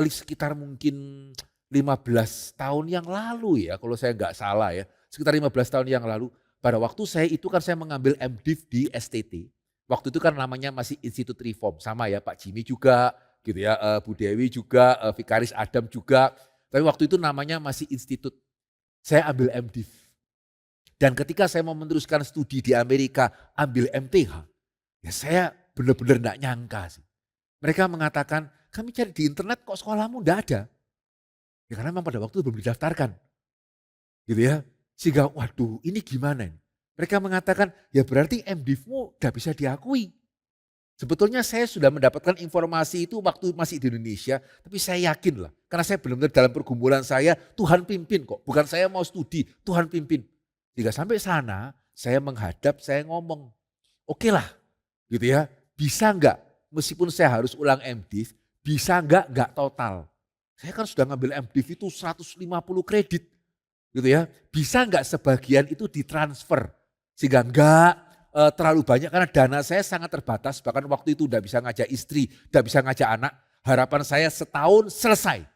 sekitar mungkin 15 tahun yang lalu ya kalau saya nggak salah ya, sekitar 15 tahun yang lalu. Pada waktu saya mengambil MDiv di STT. Waktu itu kan namanya masih Institut Reform. Sama ya Pak Jimmy juga gitu ya, Bu Dewi juga, Vikaris Adam juga. Tapi waktu itu namanya masih Institut. Saya ambil MDiv. Dan ketika saya mau meneruskan studi di Amerika, ambil MTH. Ya saya benar-benar enggak nyangka sih. Mereka mengatakan, kami cari di internet kok sekolahmu enggak ada. Ya karena memang pada waktu itu belum didaftarkan. Gitu ya. Sehingga waduh ini gimana ini? Mereka mengatakan ya berarti MDiv-mu gak bisa diakui. Sebetulnya saya sudah mendapatkan informasi itu waktu masih di Indonesia. Tapi saya yakin lah. Karena saya benar-benar dalam pergumulan saya Tuhan pimpin kok. Bukan saya mau studi, Tuhan pimpin. Jika sampai sana saya menghadap, saya ngomong. Oke lah gitu ya. Bisa enggak meskipun saya harus ulang MDiv. Bisa enggak total. Saya kan sudah ngambil MDiv itu 150 kredit. Gitu ya, bisa enggak sebagian itu ditransfer sehingga enggak terlalu banyak karena dana saya sangat terbatas, bahkan waktu itu udah bisa ngajak istri, udah bisa ngajak anak, harapan saya setahun selesai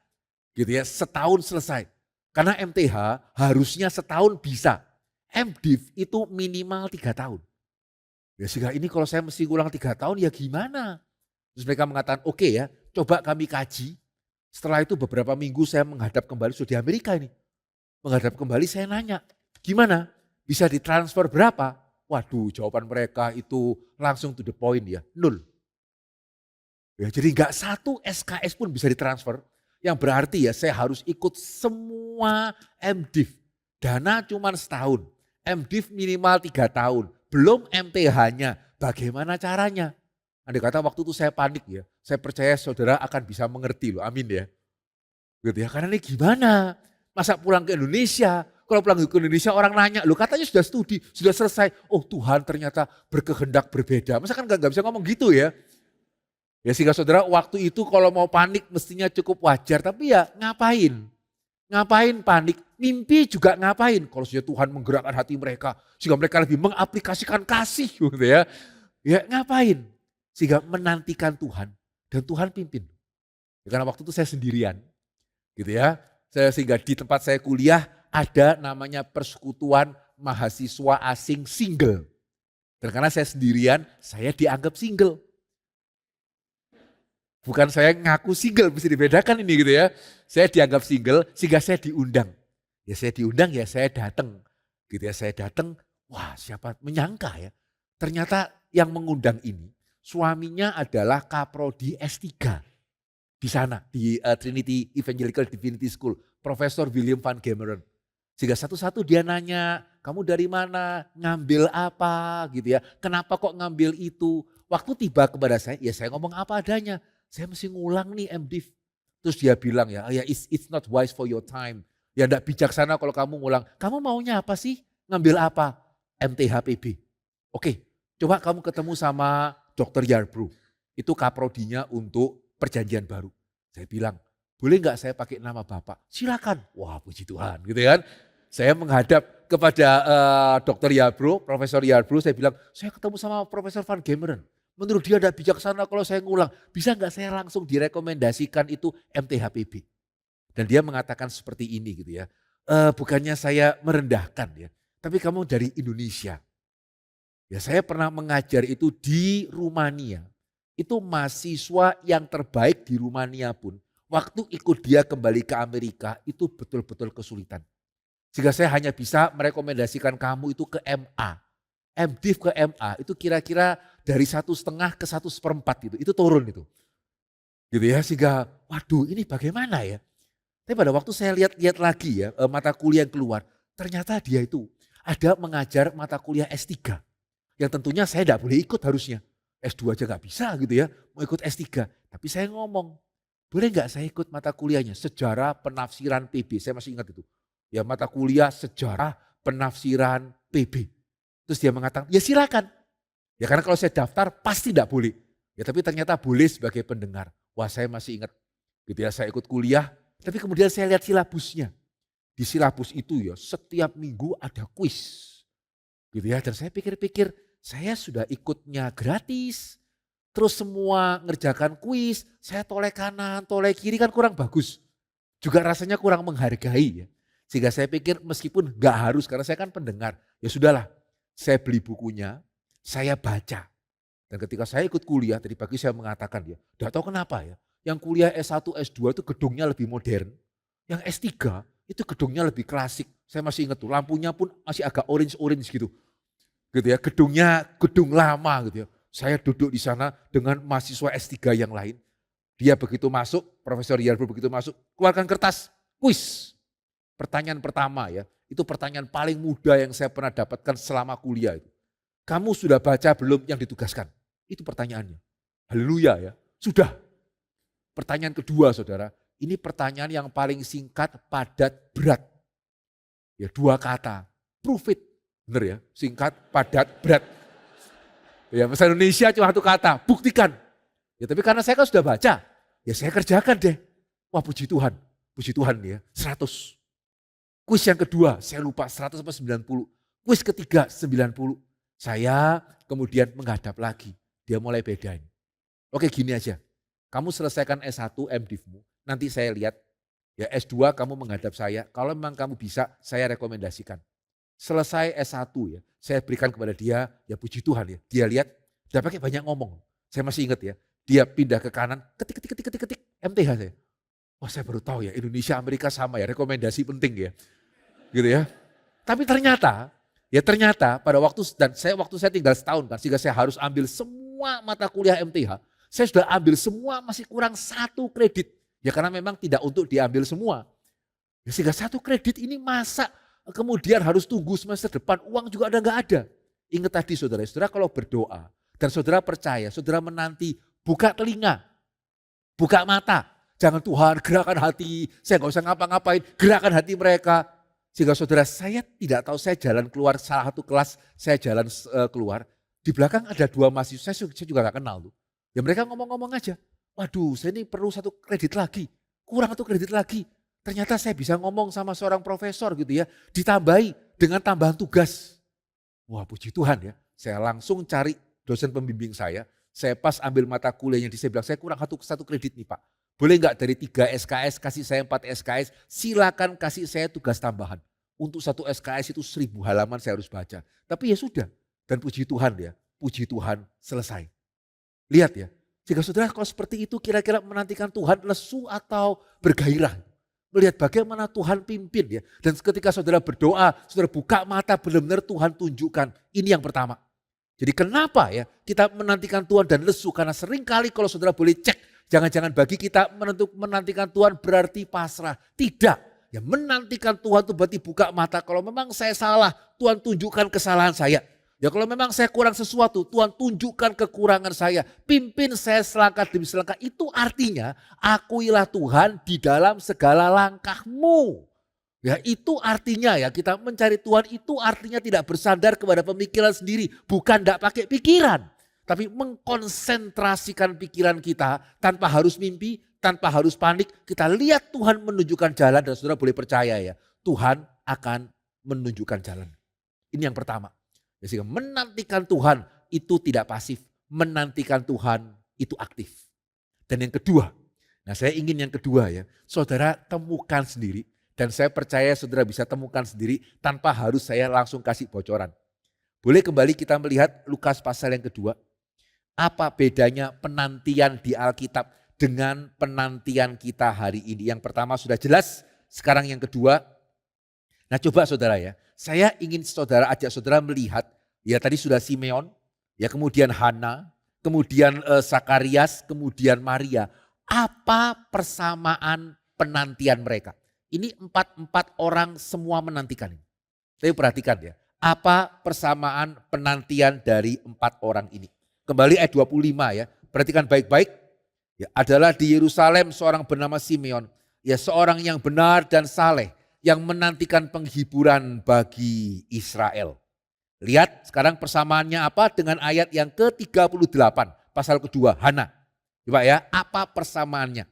Gitu ya, setahun selesai. Karena MTH harusnya setahun bisa. MDiv itu minimal 3 tahun. Ya sehingga ini kalau saya mesti ulang 3 tahun ya gimana? Terus mereka mengatakan oke ya, coba kami kaji. Setelah itu beberapa minggu saya menghadap kembali, sudah di Amerika ini. Menghadap kembali saya nanya, gimana? Bisa ditransfer berapa? Waduh, jawaban mereka itu langsung to the point ya, 0. Ya, jadi nggak satu SKS pun bisa ditransfer. Yang berarti ya saya harus ikut semua MDiv. Dana cuma setahun. MDiv minimal 3 tahun. Belum MTH-nya. Bagaimana caranya? Andai kata waktu itu saya panik ya. Saya percaya saudara akan bisa mengerti loh. Amin ya. Gitu ya. Karena ini gimana? Masa pulang ke Indonesia? Kalau pulang ke Indonesia orang nanya, loh katanya sudah studi, sudah selesai. Oh Tuhan ternyata berkehendak berbeda. Masa kan gak bisa ngomong gitu ya. Ya sehingga saudara waktu itu kalau mau panik mestinya cukup wajar. Tapi ya ngapain? Ngapain panik? Mimpi juga ngapain? Kalau sudah Tuhan menggerakkan hati mereka. Sehingga mereka lebih mengaplikasikan kasih gitu ya. Ya ngapain? Sehingga menantikan Tuhan. Dan Tuhan pimpin. Ya, karena waktu itu saya sendirian. Gitu ya. Sehingga di tempat saya kuliah ada namanya persekutuan mahasiswa asing single. Dan karena saya sendirian, saya dianggap single. Bukan saya ngaku single, mesti dibedakan ini gitu ya. Saya dianggap single sehingga saya diundang. Ya saya diundang ya saya datang. Gitu ya saya datang, wah siapa menyangka ya. Ternyata yang mengundang ini suaminya adalah kaprodi S3 di sana di Trinity Evangelical Divinity School, Profesor William Van Gemeren. Sehingga satu-satu dia nanya, kamu dari mana, ngambil apa gitu ya. Kenapa kok ngambil itu? Waktu tiba kepada saya, ya saya ngomong apa adanya. Saya mesti ngulang nih MDiv. Terus dia bilang ya, it's not wise for your time. Ya enggak bijaksana kalau kamu ngulang. Kamu maunya apa sih? Ngambil apa? MTHPB. Oke, coba kamu ketemu sama Dr. Yarbrough. Itu kaprodinya untuk perjanjian baru. Saya bilang, boleh nggak saya pakai nama Bapak? Silakan. Wah puji Tuhan gitu kan. Saya menghadap kepada Dr. Yarbrough, Profesor Yarbrough, saya bilang, saya ketemu sama Profesor Van Gemeren. Menurut dia tidak bijaksana kalau saya ngulang. Bisa nggak saya langsung direkomendasikan itu MTHPB? Dan dia mengatakan seperti ini gitu ya. Bukannya saya merendahkan ya. Tapi kamu dari Indonesia. Ya saya pernah mengajar itu di Rumania. Itu mahasiswa yang terbaik di Rumania pun. Waktu ikut dia kembali ke Amerika itu betul-betul kesulitan. Sehingga saya hanya bisa merekomendasikan kamu itu ke MA. MDiv ke MA itu kira-kira dari 1,5 ke 1/4 itu turun itu. Gitu ya sehingga waduh ini bagaimana ya. Tapi pada waktu saya lihat lagi ya mata kuliah yang keluar. Ternyata dia itu ada mengajar mata kuliah S3. Yang tentunya saya tidak boleh ikut harusnya. S2 aja gak bisa gitu ya mau ikut S3. Tapi saya ngomong boleh gak saya ikut mata kuliahnya sejarah penafsiran PB. Saya masih ingat itu. Ya mata kuliah sejarah penafsiran PB. Terus dia mengatakan, ya silakan. Ya karena kalau saya daftar pasti tidak boleh. Ya tapi ternyata boleh sebagai pendengar. Wah saya masih ingat. Gitu ya saya ikut kuliah. Tapi kemudian saya lihat silabusnya. Di silabus itu ya setiap minggu ada kuis. Gitu ya dan saya pikir-pikir saya sudah ikutnya gratis. Terus semua ngerjakan kuis. Saya toleh kanan, toleh kiri kan kurang bagus. Juga rasanya kurang menghargai ya. Sehingga saya pikir meskipun gak harus karena saya kan pendengar. Ya sudahlah. Saya beli bukunya, saya baca. Dan ketika saya ikut kuliah, tadi pagi saya mengatakan ya, tidak tahu kenapa ya, yang kuliah S1, S2 itu gedungnya lebih modern. Yang S3 itu gedungnya lebih klasik. Saya masih ingat tuh, lampunya pun masih agak orange-orange gitu. Gitu ya, gedungnya gedung lama gitu ya. Saya duduk di sana dengan mahasiswa S3 yang lain. Dia begitu masuk, Profesor Yarbrough begitu masuk, keluarkan kertas, kuis. Pertanyaan pertama ya, itu pertanyaan paling mudah yang saya pernah dapatkan selama kuliah itu. Kamu sudah baca belum yang ditugaskan? Itu pertanyaannya. Haleluya ya, sudah. Pertanyaan kedua saudara, ini pertanyaan yang paling singkat, padat, berat. Ya 2 kata, prove it. Benar ya, singkat, padat, berat. Ya bahasa Indonesia cuma 1 kata, buktikan. Ya tapi karena saya kan sudah baca, ya saya kerjakan deh. Wah puji Tuhan ya, 100. Kuis yang kedua, saya lupa 100 atau 90. Kuis ketiga 90. Saya kemudian menghadap lagi. Dia mulai bedain. Oke gini aja, kamu selesaikan S1 MDivmu, nanti saya lihat Ya S2 kamu menghadap saya, kalau memang kamu bisa saya rekomendasikan. Selesai S1 ya, saya berikan kepada dia, ya puji Tuhan ya. Dia lihat, dia pakai banyak ngomong. Saya masih ingat ya, dia pindah ke kanan, ketik, ketik, ketik, ketik, ketik, MTH saya. Wah saya baru tahu ya, Indonesia Amerika sama ya, rekomendasi penting ya. Gitu ya. Tapi ternyata pada waktu saya tinggal setahun kan, sehingga saya harus ambil semua mata kuliah MTH. Saya sudah ambil semua, masih kurang 1 kredit. Ya karena memang tidak untuk diambil semua. Ya, sehingga 1 kredit ini masa kemudian harus tunggu semester depan, uang juga ada nggak ada. Ingat tadi saudara kalau berdoa dan saudara percaya, saudara menanti, buka telinga, buka mata. Jangan Tuhan gerakan hati, saya nggak usah ngapa-ngapain, gerakan hati mereka. Sehingga saudara saya tidak tahu, saya jalan keluar salah satu kelas, saya jalan keluar. Di belakang ada 2 mahasiswa, saya juga nggak kenal tuh. Ya mereka ngomong-ngomong aja, waduh saya ini perlu 1 kredit lagi, kurang 1 kredit lagi. Ternyata saya bisa ngomong sama seorang profesor gitu ya, ditambahi dengan tambahan tugas. Wah puji Tuhan ya, saya langsung cari dosen pembimbing saya pas ambil mata kuliahnya, saya bilang saya kurang 1 kredit nih Pak. Boleh nggak dari 3 SKS kasih saya 4 SKS, silakan kasih saya tugas tambahan. Untuk 1 SKS itu 1000 halaman saya harus baca. Tapi ya sudah, dan puji Tuhan ya, puji Tuhan selesai. Lihat ya, jika saudara kalau seperti itu kira-kira menantikan Tuhan lesu atau bergairah. Melihat bagaimana Tuhan pimpin ya. Dan ketika saudara berdoa, saudara buka mata benar-benar Tuhan tunjukkan. Ini yang pertama. Jadi kenapa ya kita menantikan Tuhan dan lesu? Karena seringkali kalau saudara boleh cek, jangan-jangan bagi kita menantikan Tuhan berarti pasrah. Tidak. Ya menantikan Tuhan itu berarti buka mata. Kalau memang saya salah, Tuhan tunjukkan kesalahan saya. Ya kalau memang saya kurang sesuatu, Tuhan tunjukkan kekurangan saya. Pimpin saya selangkah demi selangkah. Itu artinya akuilah Tuhan di dalam segala langkahmu. Ya itu artinya ya kita mencari Tuhan itu artinya tidak bersandar kepada pemikiran sendiri. Bukan tidak pakai pikiran. Tapi mengkonsentrasikan pikiran kita tanpa harus mimpi, tanpa harus panik. Kita lihat Tuhan menunjukkan jalan dan saudara boleh percaya ya. Tuhan akan menunjukkan jalan. Ini yang pertama. Sehingga menantikan Tuhan itu tidak pasif. Menantikan Tuhan itu aktif. Dan yang kedua, nah saya ingin yang kedua ya. Saudara temukan sendiri. Dan saya percaya saudara bisa temukan sendiri tanpa harus saya langsung kasih bocoran. Boleh kembali kita melihat Lukas pasal yang kedua. Apa bedanya penantian di Alkitab dengan penantian kita hari ini? Yang pertama sudah jelas, sekarang yang kedua. Nah coba saudara ya, saya ingin ajak saudara melihat, ya tadi sudah Simeon, ya kemudian Hana, kemudian Zakarias, kemudian Maria. Apa persamaan penantian mereka? Ini 4 orang semua menantikan. Tapi perhatikan ya, apa persamaan penantian dari 4 orang ini? Kembali ayat 25 ya, perhatikan baik-baik. Ya, adalah di Yerusalem seorang bernama Simeon, ya seorang yang benar dan saleh, yang menantikan penghiburan bagi Israel. Lihat sekarang persamaannya apa dengan ayat yang ke-38, pasal kedua, Hana. Coba ya, apa persamaannya?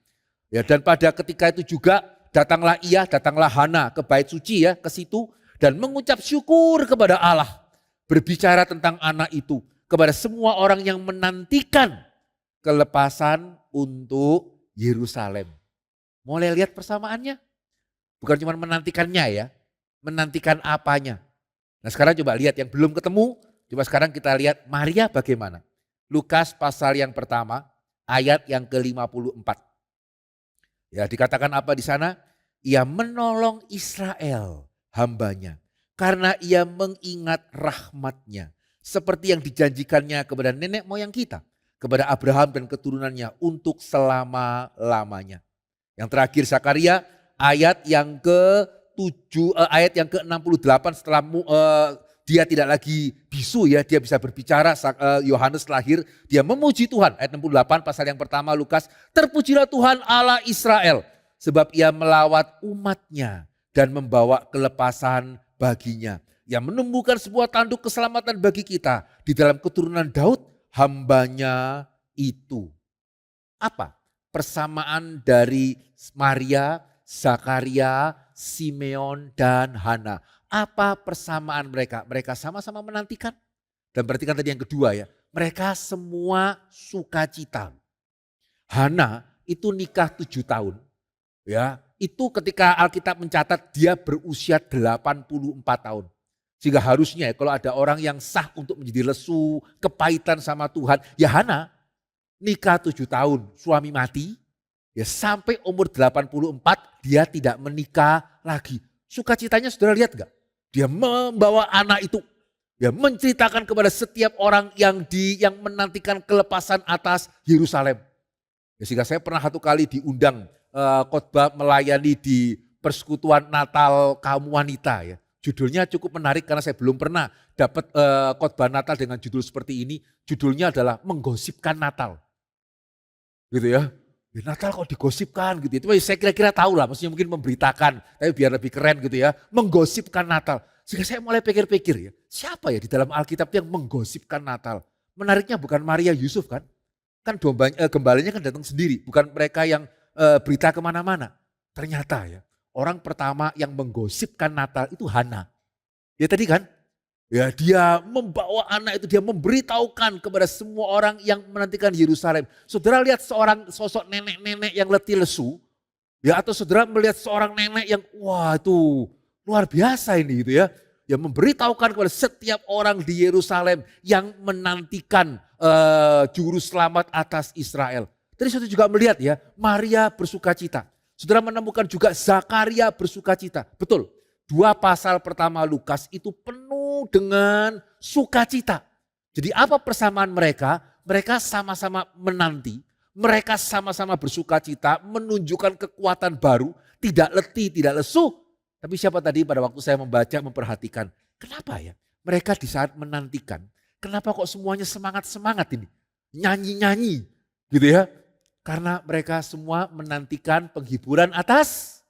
Ya, dan pada ketika itu juga datanglah Hana ke bait suci ya, ke situ dan mengucap syukur kepada Allah. Berbicara tentang anak itu kepada semua orang yang menantikan kelepasan untuk Yerusalem. Mulai lihat persamaannya? Bukan cuma menantikannya ya, menantikan apanya. Nah sekarang coba lihat yang belum ketemu, coba sekarang kita lihat Maria bagaimana. Lukas pasal yang pertama, ayat yang ke-54. Ya dikatakan apa di sana? Ia menolong Israel hambanya karena ia mengingat rahmatnya seperti yang dijanjikannya kepada nenek moyang kita, kepada Abraham dan keturunannya untuk selama-lamanya. Yang terakhir Zakaria ayat yang ayat yang ke-68 setelah dia tidak lagi bisu ya, dia bisa berbicara. Yohanes lahir, dia memuji Tuhan. Ayat 68 pasal yang pertama Lukas, terpujilah Tuhan Allah Israel sebab ia melawat umatnya dan membawa kelepasan baginya. Yang menumbuhkan sebuah tanduk keselamatan bagi kita di dalam keturunan Daud hambanya itu. Apa persamaan dari Maria, Zakaria, Simeon dan Hana? Apa persamaan mereka? Mereka sama-sama menantikan. Dan perhatikan tadi yang kedua ya, mereka semua sukacita. Hana itu nikah 7 tahun. Ya, itu ketika Alkitab mencatat dia berusia 84 tahun. Sehingga harusnya kalau ada orang yang sah untuk menjadi lesu, kepahitan sama Tuhan, ya Hana nikah 7 tahun, suami mati, ya sampai umur 84 dia tidak menikah lagi. Sukacitanya saudara lihat gak? Dia membawa anak itu, ya menceritakan kepada setiap orang yang menantikan kelepasan atas Yerusalem. Ya, sehingga saya pernah satu kali diundang khotbah melayani di persekutuan Natal kaum wanita ya. Judulnya cukup menarik karena saya belum pernah dapat khotbah Natal dengan judul seperti ini. Judulnya adalah menggosipkan Natal. Gitu ya. Ya Natal kok digosipkan gitu. Itu saya kira-kira tahu lah, maksudnya mungkin memberitakan, tapi biar lebih keren gitu ya. Menggosipkan Natal. Sehingga saya mulai pikir-pikir ya, siapa ya di dalam Alkitab yang menggosipkan Natal? Menariknya bukan Maria Yusuf kan? Kan gembalanya kan datang sendiri, bukan mereka yang berita kemana-mana. Ternyata ya, orang pertama yang menggosipkan Natal itu Hana. Ya tadi kan, ya dia membawa anak itu, dia memberitahukan kepada semua orang yang menantikan Yerusalem. Saudara lihat seorang sosok nenek-nenek yang letih lesu, ya atau saudara melihat seorang nenek yang wah itu luar biasa ini gitu ya. Yang memberitahukan kepada setiap orang di Yerusalem yang menantikan juru selamat atas Israel. Tadi saudara juga melihat ya, Maria bersukacita. Saudara menemukan juga Zakaria bersukacita. Betul, 2 pasal pertama Lukas itu penuh dengan sukacita. Jadi apa persamaan mereka? Mereka sama-sama menanti, mereka sama-sama bersukacita, menunjukkan kekuatan baru, tidak letih, tidak lesu. Tapi siapa tadi pada waktu saya membaca, memperhatikan, kenapa ya mereka di saat menantikan, kenapa kok semuanya semangat-semangat ini, nyanyi-nyanyi gitu ya. Karena mereka semua menantikan penghiburan atas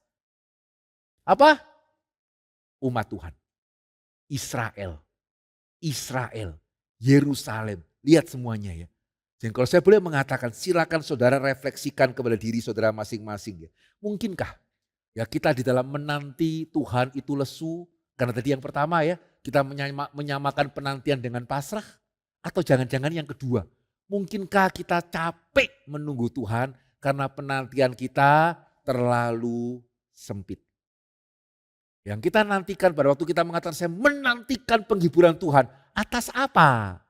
apa? Umat Tuhan. Israel, Yerusalem. Lihat semuanya ya. Dan kalau saya boleh mengatakan, silakan saudara refleksikan kepada diri saudara masing-masing ya. Mungkinkah ya kita di dalam menanti Tuhan itu lesu? Karena tadi yang pertama ya, kita menyamakan penantian dengan pasrah. Atau jangan-jangan yang kedua, mungkinkah kita capek menunggu Tuhan karena penantian kita terlalu sempit. Yang kita nantikan pada waktu kita mengatakan saya menantikan penghiburan Tuhan. Atas apa?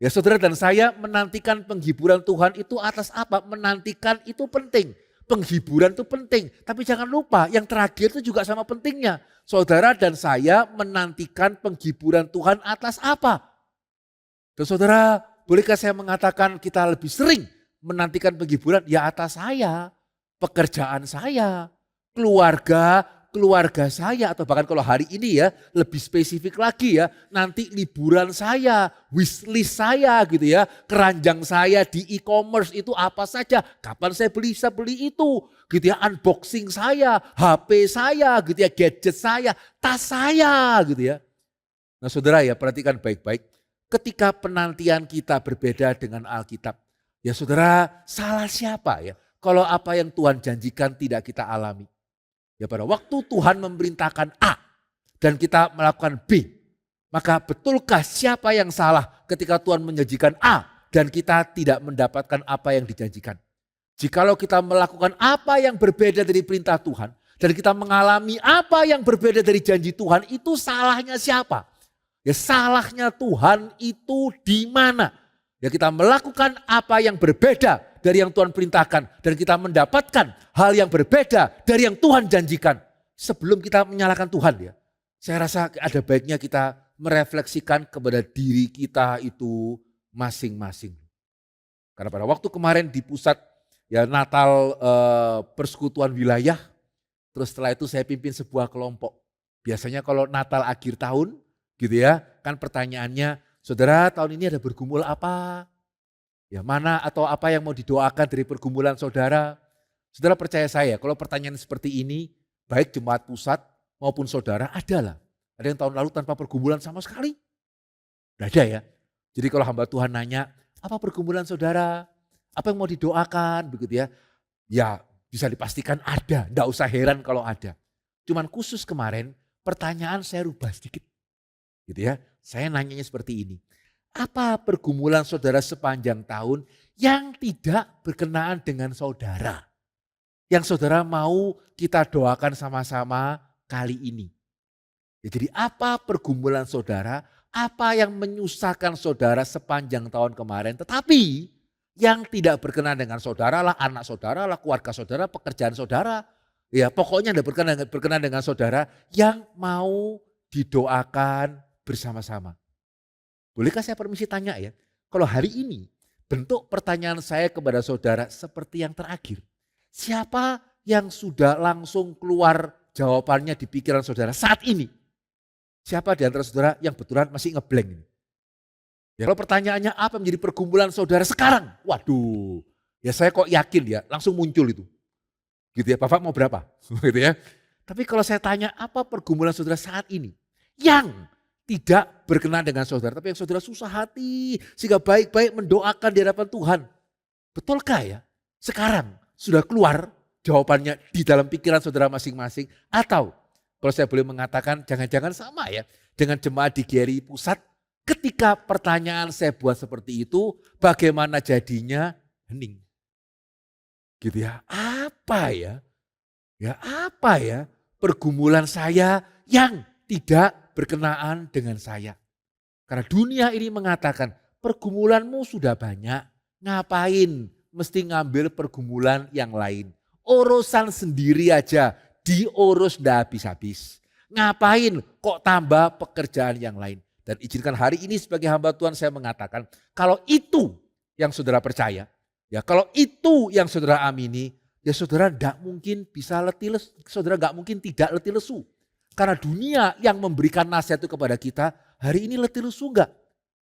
Ya saudara dan saya menantikan penghiburan Tuhan itu atas apa? Menantikan itu penting. Penghiburan itu penting. Tapi jangan lupa yang terakhir itu juga sama pentingnya. Saudara dan saya menantikan penghiburan Tuhan atas apa? Dan saudara, bolehkah saya mengatakan kita lebih sering menantikan penghiburan? Ya atas saya, pekerjaan saya, keluarga saya, atau bahkan kalau hari ini ya lebih spesifik lagi ya, nanti liburan saya, wishlist saya gitu ya, keranjang saya di e-commerce itu apa saja, kapan saya bisa beli itu gitu ya, unboxing saya, HP saya gitu ya, gadget saya, tas saya gitu ya. Nah saudara ya perhatikan baik-baik. Ketika penantian kita berbeda dengan Alkitab, ya saudara salah siapa ya? Kalau apa yang Tuhan janjikan tidak kita alami. Ya pada waktu Tuhan memerintahkan A dan kita melakukan B, maka betulkah siapa yang salah ketika Tuhan menjanjikan A dan kita tidak mendapatkan apa yang dijanjikan? Jikalau kita melakukan apa yang berbeda dari perintah Tuhan dan kita mengalami apa yang berbeda dari janji Tuhan, itu salahnya siapa? Ya salahnya Tuhan itu di mana? Ya kita melakukan apa yang berbeda dari yang Tuhan perintahkan. Dan kita mendapatkan hal yang berbeda dari yang Tuhan janjikan. Sebelum kita menyalahkan Tuhan ya. Saya rasa ada baiknya kita merefleksikan kepada diri kita itu masing-masing. Karena pada waktu kemarin di pusat ya Natal persekutuan wilayah. Terus setelah itu saya pimpin sebuah kelompok. Biasanya kalau Natal akhir tahun gitu ya, kan pertanyaannya, saudara tahun ini ada bergumul apa? Ya mana atau apa yang mau didoakan dari pergumulan saudara? Saudara percaya saya, kalau pertanyaan seperti ini, baik jemaat pusat maupun saudara, adalah. Ada yang tahun lalu tanpa pergumulan sama sekali? Tidak ada ya. Jadi kalau hamba Tuhan nanya, apa pergumulan saudara? Apa yang mau didoakan? Begitu ya. Ya bisa dipastikan ada, tidak usah heran kalau ada. Cuman khusus kemarin, pertanyaan saya rubah sedikit. Gitu ya, saya nanyanya seperti ini. Apa pergumulan saudara sepanjang tahun yang tidak berkenaan dengan saudara? yang saudara mau kita doakan sama-sama kali ini? Ya, jadi apa pergumulan saudara, apa yang menyusahkan saudara sepanjang tahun kemarin, tetapi yang tidak berkenan dengan saudara lah, anak saudara lah, keluarga saudara, pekerjaan saudara. Ya pokoknya tidak berkenan dengan saudara yang mau didoakan bersama-sama. Bolehkah saya permisi tanya ya, kalau hari ini bentuk pertanyaan saya kepada saudara seperti yang terakhir. Siapa yang sudah langsung keluar jawabannya di pikiran saudara saat ini? Siapa di antara saudara yang betulan masih ngeblank ini? Ya, kalau pertanyaannya apa menjadi pergumulan saudara sekarang? Waduh, ya saya kok yakin ya langsung muncul itu. Gitu ya, Bapak mau berapa? Gitu ya. Tapi kalau saya tanya apa pergumulan saudara saat ini? Yang tidak berkenan dengan saudara, tapi yang saudara susah hati sehingga baik-baik mendoakan di hadapan Tuhan. Betulkah ya? Sekarang sudah keluar jawabannya di dalam pikiran saudara masing-masing, atau kalau saya boleh mengatakan jangan-jangan sama ya dengan jemaat di GRI Pusat, ketika pertanyaan saya buat seperti itu, bagaimana jadinya? Hening. Gitu ya, apa ya? Ya apa ya pergumulan saya yang tidak berkenaan dengan saya. Karena dunia ini mengatakan pergumulanmu sudah banyak, ngapain mesti ngambil pergumulan yang lain. Urusan sendiri aja diurus ndak habis-habis. Ngapain kok tambah pekerjaan yang lain. Dan izinkan hari ini sebagai hamba Tuhan saya mengatakan, kalau itu yang saudara percaya, ya kalau itu yang saudara amini, ya saudara tidak mungkin bisa letih lesu, saudara nggak mungkin tidak letih lesu. Karena dunia yang memberikan nasihat itu kepada kita, hari ini letih lesu enggak?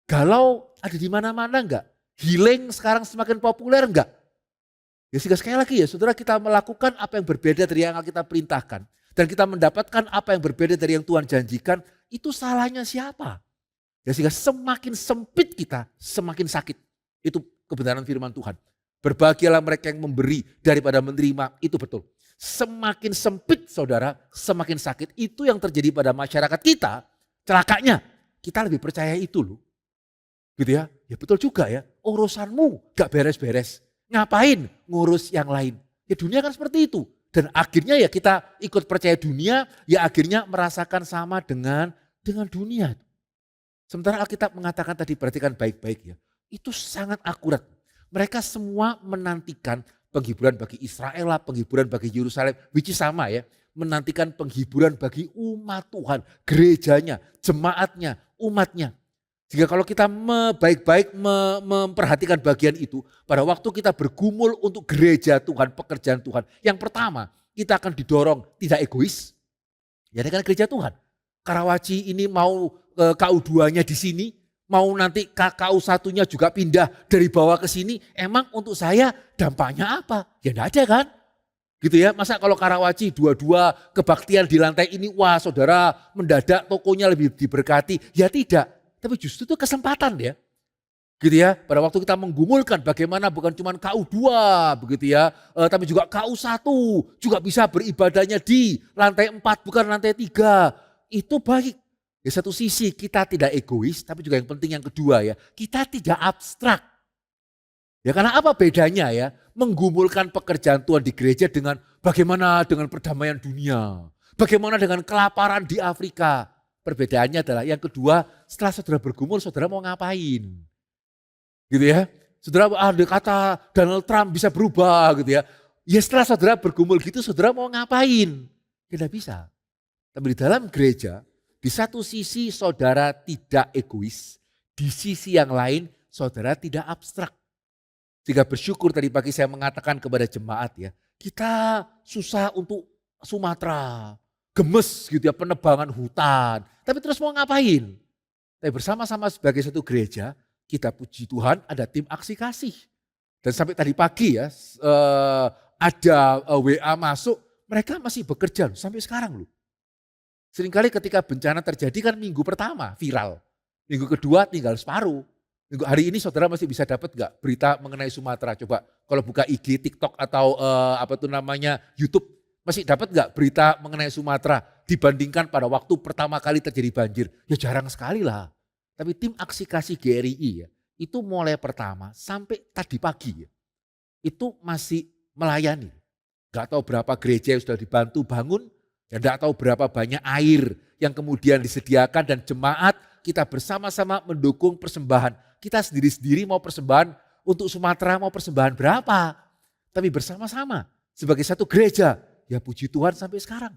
Galau ada di mana-mana enggak? Healing sekarang semakin populer enggak? Ya sehingga sekali lagi ya saudara, kita melakukan apa yang berbeda dari yang kita perintahkan. Dan kita mendapatkan apa yang berbeda dari yang Tuhan janjikan, itu salahnya siapa? Ya sehingga semakin sempit kita, semakin sakit. Itu kebenaran firman Tuhan. Berbahagialah mereka yang memberi daripada menerima, itu betul. Semakin sempit saudara, semakin sakit. Itu yang terjadi pada masyarakat kita, celakanya kita lebih percaya itu loh. Gitu ya, ya betul juga ya, urusanmu gak beres-beres. Ngapain ngurus yang lain? Ya dunia kan seperti itu. Dan akhirnya ya kita ikut percaya dunia, ya akhirnya merasakan sama dengan dunia. Sementara Alkitab mengatakan tadi, perhatikan baik-baik ya, itu sangat akurat. Mereka semua menantikan penghiburan bagi Israel, penghiburan bagi Yerusalem, which is sama ya. Menantikan penghiburan bagi umat Tuhan, gerejanya, jemaatnya, umatnya. Jika kalau kita baik-baik memperhatikan bagian itu, pada waktu kita bergumul untuk gereja Tuhan, pekerjaan Tuhan. Yang pertama, kita akan didorong tidak egois. Ya dengan gereja Tuhan. Karawaci ini mau KU2-nya di sini, mau nanti KKU satunya juga pindah dari bawah ke sini, emang untuk saya dampaknya apa? Ya enggak ada kan? Gitu ya, masa kalau Karawaci dua-dua kebaktian di lantai ini, wah saudara mendadak tokonya lebih diberkati. Ya tidak, tapi justru itu kesempatan ya. Gitu ya, pada waktu kita menggumulkan bagaimana bukan cuma KU2 begitu ya, tapi juga KU1 juga bisa beribadahnya di lantai 4 bukan lantai 3. Itu baik. Di satu sisi kita tidak egois, tapi juga yang penting yang kedua ya, kita tidak abstrak. Ya karena apa bedanya ya, menggumulkan pekerjaan Tuhan di gereja dengan bagaimana dengan perdamaian dunia, bagaimana dengan kelaparan di Afrika. Perbedaannya adalah yang kedua, setelah saudara bergumul, saudara mau ngapain? Gitu ya, saudara ada kata Donald Trump bisa berubah gitu ya. Ya setelah saudara bergumul gitu, saudara mau ngapain? Tidak bisa. Tapi di dalam gereja, di satu sisi saudara tidak egois, di sisi yang lain saudara tidak abstrak. Jika bersyukur tadi pagi saya mengatakan kepada jemaat ya, kita susah untuk Sumatera, gemes gitu ya penebangan hutan. Tapi terus mau ngapain? Tapi bersama-sama sebagai satu gereja, kita puji Tuhan ada tim aksi kasih. Dan sampai tadi pagi ya ada WA masuk, mereka masih bekerja sampai sekarang loh. Seringkali ketika bencana terjadi kan minggu pertama viral, minggu kedua tinggal separuh. Minggu hari ini saudara masih bisa dapat nggak berita mengenai Sumatera? Coba kalau buka IG, TikTok atau YouTube, masih dapat nggak berita mengenai Sumatera dibandingkan pada waktu pertama kali terjadi banjir? Ya jarang sekali lah. Tapi tim aksi kasih GRI ya, itu mulai pertama sampai tadi pagi ya, itu masih melayani. Gak tahu berapa gereja yang sudah dibantu bangun, dan gak tahu berapa banyak air yang kemudian disediakan dan jemaat kita bersama-sama mendukung persembahan. Kita sendiri-sendiri mau persembahan untuk Sumatera mau persembahan berapa. Tapi bersama-sama sebagai satu gereja, ya puji Tuhan sampai sekarang.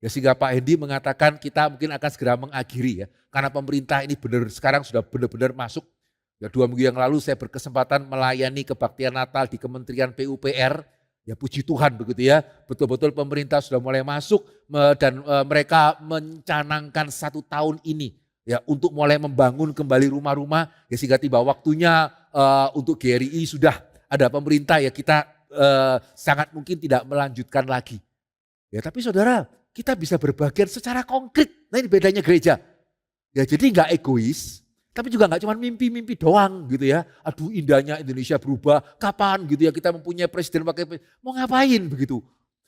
Ya sehingga Pak Hendy mengatakan kita mungkin akan segera mengakhiri ya. Karena pemerintah ini benar sekarang sudah benar-benar masuk. Ya 2 minggu yang lalu saya berkesempatan melayani kebaktian Natal di Kementerian PUPR. Ya puji Tuhan begitu ya. Betul-betul pemerintah sudah mulai masuk dan mereka mencanangkan 1 tahun ini. Ya untuk mulai membangun kembali rumah-rumah. Ya sehingga tiba waktunya untuk GRI sudah ada pemerintah ya kita sangat mungkin tidak melanjutkan lagi. Ya tapi saudara kita bisa berbagian secara konkret. Nah ini bedanya gereja. Ya jadi nggak egois, tapi juga nggak cuma mimpi-mimpi doang gitu ya. Aduh indahnya Indonesia berubah, kapan gitu ya kita mempunyai presiden pakai mau ngapain begitu.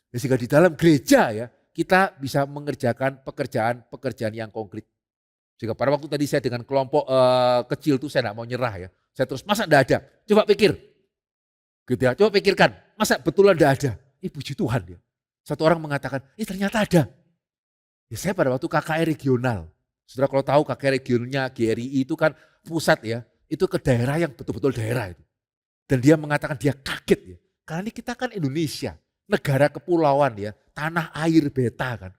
Ya sehingga di dalam gereja ya kita bisa mengerjakan pekerjaan-pekerjaan yang konkret. Sehingga pada waktu tadi saya dengan kelompok kecil tuh saya nggak mau nyerah ya. Saya terus masa enggak ada? Coba pikir. Gitu ya, coba pikirkan. Masa betulan enggak ada? Puji Tuhan ya. Satu orang mengatakan, ternyata ada. Ya saya pada waktu KKR regional. Saudara kalau tahu KKR regionalnya GRI itu kan pusat ya. Itu ke daerah yang betul-betul daerah itu. Dan dia mengatakan dia kaget ya. Karena ini kita kan Indonesia. Negara kepulauan ya. Tanah air beta kan.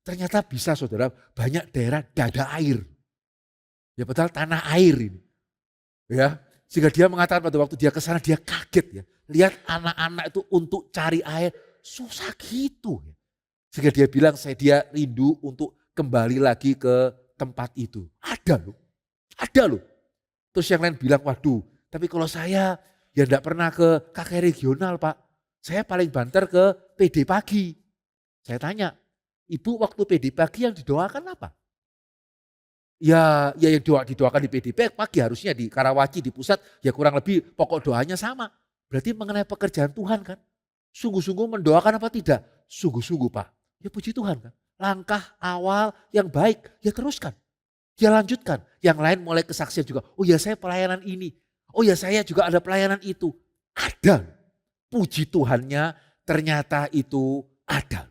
Ternyata bisa saudara banyak daerah tidak ada air. Ya padahal tanah air ini. Ya, sehingga dia mengatakan pada waktu dia ke sana dia kaget ya. Lihat anak-anak itu untuk cari air susah gitu. Sehingga dia bilang dia rindu untuk kembali lagi ke tempat itu. Ada loh. Terus yang lain bilang waduh tapi kalau saya ya enggak pernah ke KKR regional Pak. Saya paling banter ke PD pagi. Saya tanya, Ibu waktu PD pagi yang didoakan apa? Ya yang didoakan di PD pagi harusnya di Karawaci di pusat ya kurang lebih pokok doanya sama. Berarti mengenai pekerjaan Tuhan kan. Sungguh-sungguh mendoakan apa tidak? Sungguh-sungguh Pak. Ya puji Tuhan kan. Langkah awal yang baik ya teruskan. Ya lanjutkan. Yang lain mulai kesaksian juga. Oh ya saya pelayanan ini. Oh ya saya juga ada pelayanan itu. Ada. Puji Tuhannya ternyata itu ada.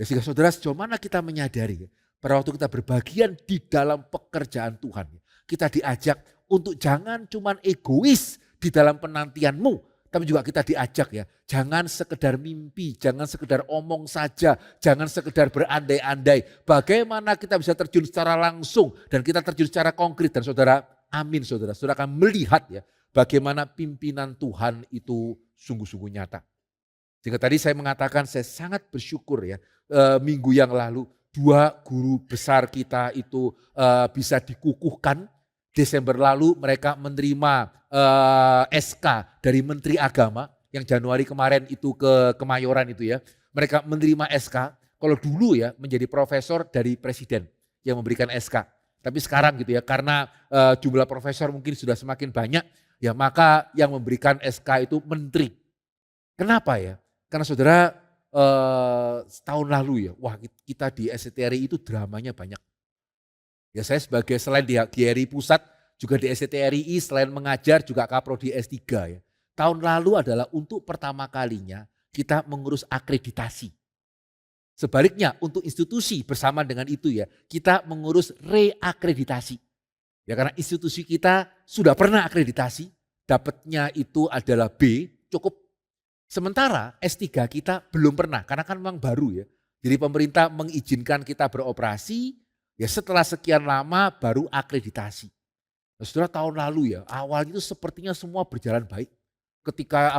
Ya sehingga saudara sejauh mana kita menyadari ya. Pada waktu kita berbagian di dalam pekerjaan Tuhan. Kita diajak untuk jangan cuman egois di dalam penantianmu. Tapi juga kita diajak ya, jangan sekedar mimpi, jangan sekedar omong saja, jangan sekedar berandai-andai. Bagaimana kita bisa terjun secara langsung dan kita terjun secara konkret. Dan saudara, amin saudara, saudara akan melihat ya bagaimana pimpinan Tuhan itu sungguh-sungguh nyata. Sehingga tadi saya mengatakan saya sangat bersyukur ya minggu yang lalu 2 guru besar kita itu bisa dikukuhkan. Desember lalu mereka menerima SK dari Menteri Agama yang Januari kemarin itu ke Kemayoran itu ya. Mereka menerima SK, kalau dulu ya menjadi profesor dari presiden yang memberikan SK. Tapi sekarang gitu ya karena jumlah profesor mungkin sudah semakin banyak ya maka yang memberikan SK itu menteri. Kenapa ya? Karena saudara setahun lalu ya, wah kita di SCTRI itu dramanya banyak. Ya saya sebagai selain di GRI Pusat, juga di SCTRI selain mengajar juga Kaprodi S3 ya. Tahun lalu adalah untuk pertama kalinya kita mengurus akreditasi. Sebaliknya untuk institusi bersama dengan itu ya, kita mengurus reakreditasi. Ya karena institusi kita sudah pernah akreditasi, dapatnya itu adalah B, cukup. Sementara S3 kita belum pernah, karena kan memang baru ya. Jadi pemerintah mengizinkan kita beroperasi, ya setelah sekian lama baru akreditasi. Nah, saudara tahun lalu ya, awal itu sepertinya semua berjalan baik. Ketika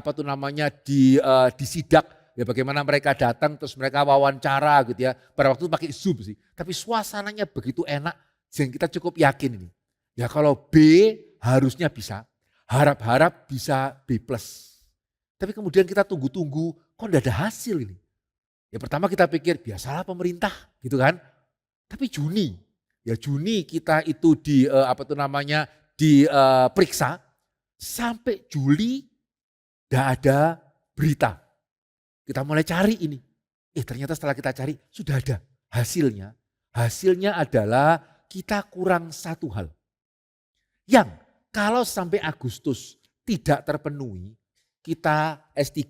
disidak, ya bagaimana mereka datang terus mereka wawancara gitu ya. Pada waktu itu pakai Zoom sih, tapi suasananya begitu enak sehingga kita cukup yakin ini. Ya kalau B harusnya bisa, harap-harap bisa B+. Tapi kemudian kita tunggu-tunggu, kok enggak ada hasil ini. Ya pertama kita pikir biasalah pemerintah gitu kan. Tapi Juni kita itu diperiksa sampai Juli enggak ada berita. Kita mulai cari ini. Ternyata setelah kita cari sudah ada hasilnya. Hasilnya adalah kita kurang satu hal. Yang kalau sampai Agustus tidak terpenuhi, kita S3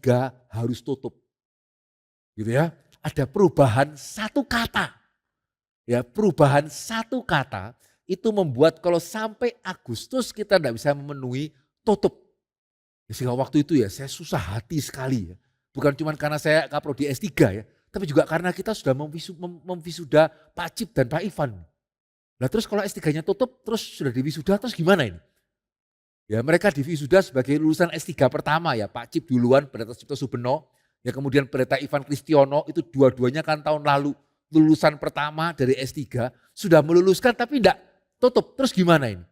harus tutup. Gitu ya. Ada perubahan satu kata. Ya, perubahan satu kata itu membuat kalau sampai Agustus kita tidak bisa memenuhi, tutup. Ya, sehingga waktu itu ya saya susah hati sekali ya. Bukan cuma karena saya kaprodi S3 ya, tapi juga karena kita sudah memwisuda Pak Cip dan Pak Ivan. Nah terus kalau S3-nya tutup, terus sudah diwisuda, terus gimana ini? Ya mereka diwisuda sebagai lulusan S3 pertama ya, Pak Cip duluan, Pendeta Cipto Subeno, ya kemudian Pendeta Ivan Kristiono, itu dua-duanya kan tahun lalu lulusan pertama dari S3, sudah meluluskan tapi enggak tutup, terus gimana ini?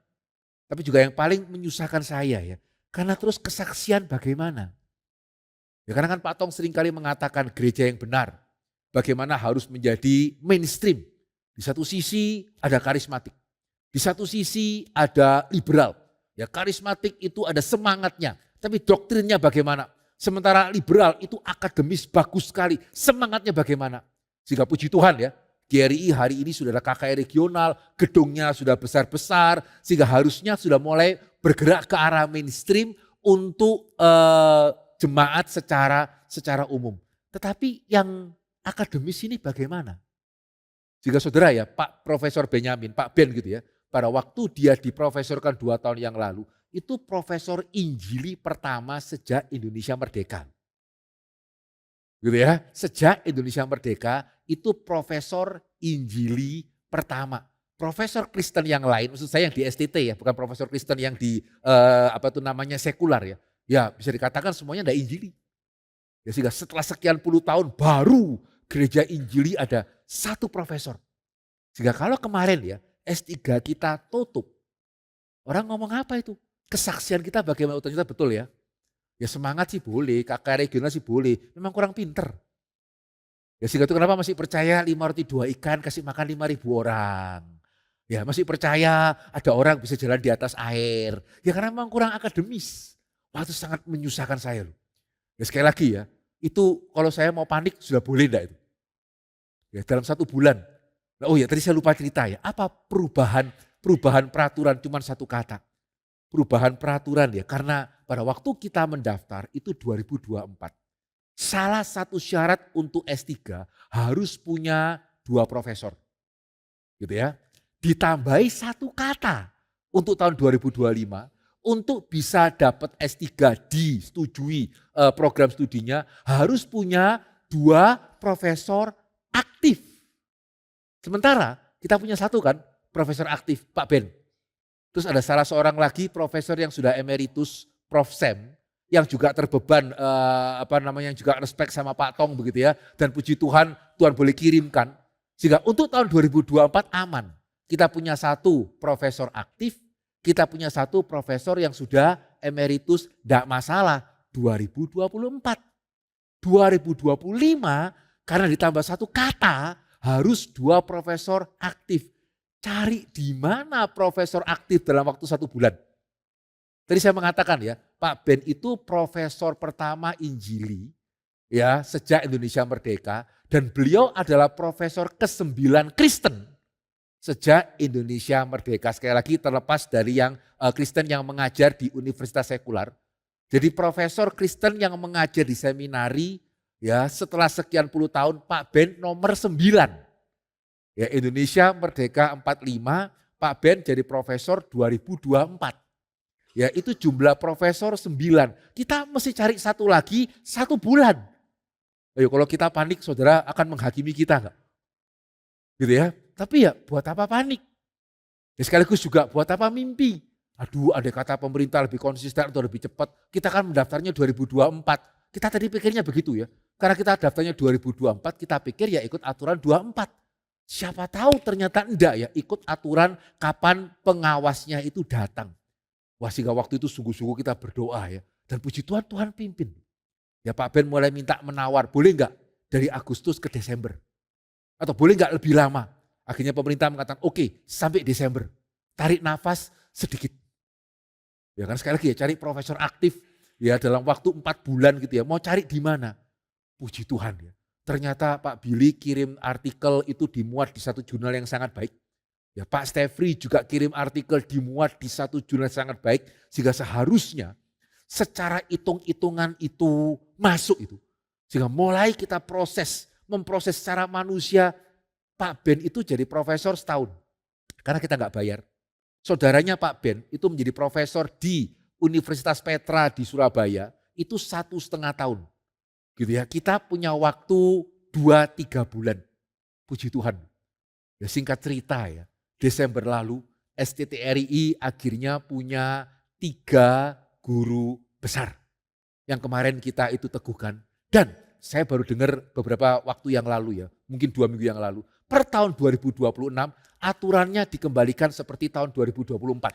Tapi juga yang paling menyusahkan saya ya, karena terus kesaksian bagaimana? Ya karena kan Pak Tong seringkali mengatakan gereja yang benar, bagaimana harus menjadi mainstream. Di satu sisi ada karismatik, di satu sisi ada liberal. Ya karismatik itu ada semangatnya, tapi doktrinnya bagaimana? Sementara liberal itu akademis bagus sekali, semangatnya bagaimana? Sehingga puji Tuhan ya, GRI hari ini sudah ada KKR regional, gedungnya sudah besar-besar, sehingga harusnya sudah mulai bergerak ke arah mainstream untuk jemaat secara umum. Tetapi yang akademis ini bagaimana? Jika saudara ya, Pak Profesor Benyamin, Pak Ben gitu ya, pada waktu dia diprofesorkan 2 tahun yang lalu, itu profesor Injili pertama sejak Indonesia Merdeka. Gitu ya, sejak Indonesia Merdeka itu profesor Injili pertama. Profesor Kristen yang lain, maksud saya yang di STT ya, bukan profesor Kristen yang di sekular ya. Ya bisa dikatakan semuanya tidak Injili. Ya sehingga setelah sekian puluh tahun baru gereja Injili ada satu profesor. Sehingga kalau kemarin ya S3 kita tutup, orang ngomong apa itu? Kesaksian kita bagaimana, ternyata betul ya. Ya semangat sih boleh, KKR regional sih boleh, memang kurang pinter. Ya sehingga itu kenapa masih percaya 5 roti 2 ikan kasih makan 5.000 orang. Ya masih percaya ada orang bisa jalan di atas air. Ya karena memang kurang akademis. Wah itu sangat menyusahkan saya loh. Ya sekali lagi ya, itu kalau saya mau panik sudah boleh enggak itu? Ya dalam 1 bulan. Oh ya tadi saya lupa cerita ya, apa perubahan peraturan cuma satu kata. Perubahan peraturan ya, karena pada waktu kita mendaftar itu 2024. Salah satu syarat untuk S3 harus punya 2 profesor. Gitu ya. Ditambahi satu kata untuk tahun 2025 untuk bisa dapat S3 disetujui program studinya harus punya 2 profesor aktif. Sementara kita punya satu kan profesor aktif Pak Ben. Terus ada salah seorang lagi profesor yang sudah emeritus Prof. Sam yang juga terbeban yang juga respect sama Pak Tong begitu ya. Dan puji Tuhan, Tuhan boleh kirimkan. Sehingga untuk tahun 2024 aman. Kita punya satu profesor aktif, kita punya satu profesor yang sudah emeritus, tidak masalah. 2024, 2025 karena ditambah satu kata harus 2 profesor aktif. Cari di mana profesor aktif dalam waktu 1 bulan. Tadi saya mengatakan ya, Pak Ben itu profesor pertama Injili ya sejak Indonesia Merdeka dan beliau adalah profesor ke-9 Kristen sejak Indonesia Merdeka. Sekali lagi terlepas dari yang Kristen yang mengajar di universitas sekular. Jadi profesor Kristen yang mengajar di seminari ya setelah sekian puluh tahun Pak Ben nomor 9. Ya Indonesia Merdeka 45, Pak Ben jadi profesor 2024. Ya itu jumlah profesor 9. Kita mesti cari satu lagi 1 bulan. Ayo kalau kita panik saudara akan menghakimi kita enggak? Gitu ya. Tapi ya buat apa panik? Ya sekaligus juga buat apa mimpi? Aduh ada kata pemerintah lebih konsisten atau lebih cepat. Kita kan mendaftarnya 2024. Kita tadi pikirnya begitu ya. Karena kita daftarnya 2024 kita pikir ya ikut aturan 24. Siapa tahu ternyata enggak ya ikut aturan kapan pengawasnya itu datang. Wah sehingga waktu itu sungguh-sungguh kita berdoa ya. Dan puji Tuhan, Tuhan pimpin. Ya Pak Ben mulai minta menawar, boleh enggak dari Agustus ke Desember? Atau boleh enggak lebih lama? Akhirnya pemerintah mengatakan oke, sampai Desember. Tarik nafas sedikit. Ya kan sekali lagi ya cari profesor aktif ya dalam waktu 4 bulan gitu ya. Mau cari di mana? Puji Tuhan ya. Ternyata Pak Billy kirim artikel itu dimuat di satu jurnal yang sangat baik. Ya Pak Stefri juga kirim artikel dimuat di satu jurnal yang sangat baik. Sehingga seharusnya secara hitung-hitungan itu masuk itu. Sehingga mulai kita memproses secara manusia. Pak Ben itu jadi profesor setahun. Karena kita nggak bayar. Saudaranya Pak Ben itu menjadi profesor di Universitas Petra di Surabaya. Itu 1,5 tahun. Gitu ya. Kita punya waktu 2-3 bulan. Puji Tuhan. Ya singkat cerita ya. Desember lalu STTRI akhirnya punya 3 guru besar. Yang kemarin kita itu teguhkan. Dan saya baru dengar beberapa waktu yang lalu ya, mungkin 2 minggu yang lalu. Per tahun 2026 aturannya dikembalikan seperti tahun 2024.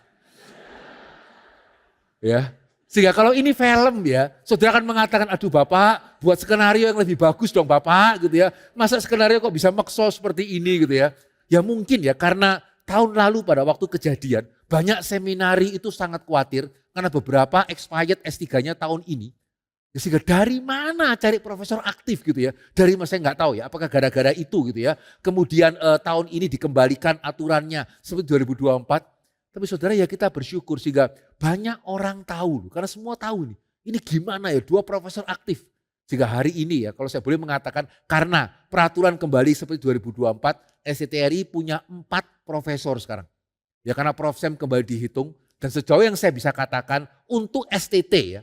Ya, sehingga kalau ini film ya, saudara akan mengatakan, aduh Bapak buat skenario yang lebih bagus dong Bapak gitu ya. Masa skenario kok bisa makso seperti ini gitu ya. Ya mungkin ya karena tahun lalu pada waktu kejadian banyak seminari itu sangat khawatir karena beberapa expired S3-nya tahun ini. Sehingga dari mana cari profesor aktif gitu ya. Dari mana saya nggak tahu ya apakah gara-gara itu gitu ya. Kemudian tahun ini dikembalikan aturannya seperti 2024. Tapi saudara ya kita bersyukur sehingga banyak orang tahu. Karena semua tahu nih. Ini gimana ya 2 profesor aktif. Sehingga hari ini ya kalau saya boleh mengatakan karena peraturan kembali seperti 2024. STTRI punya 4 profesor sekarang. Ya karena Prof. Sam kembali dihitung. Dan sejauh yang saya bisa katakan untuk STT ya.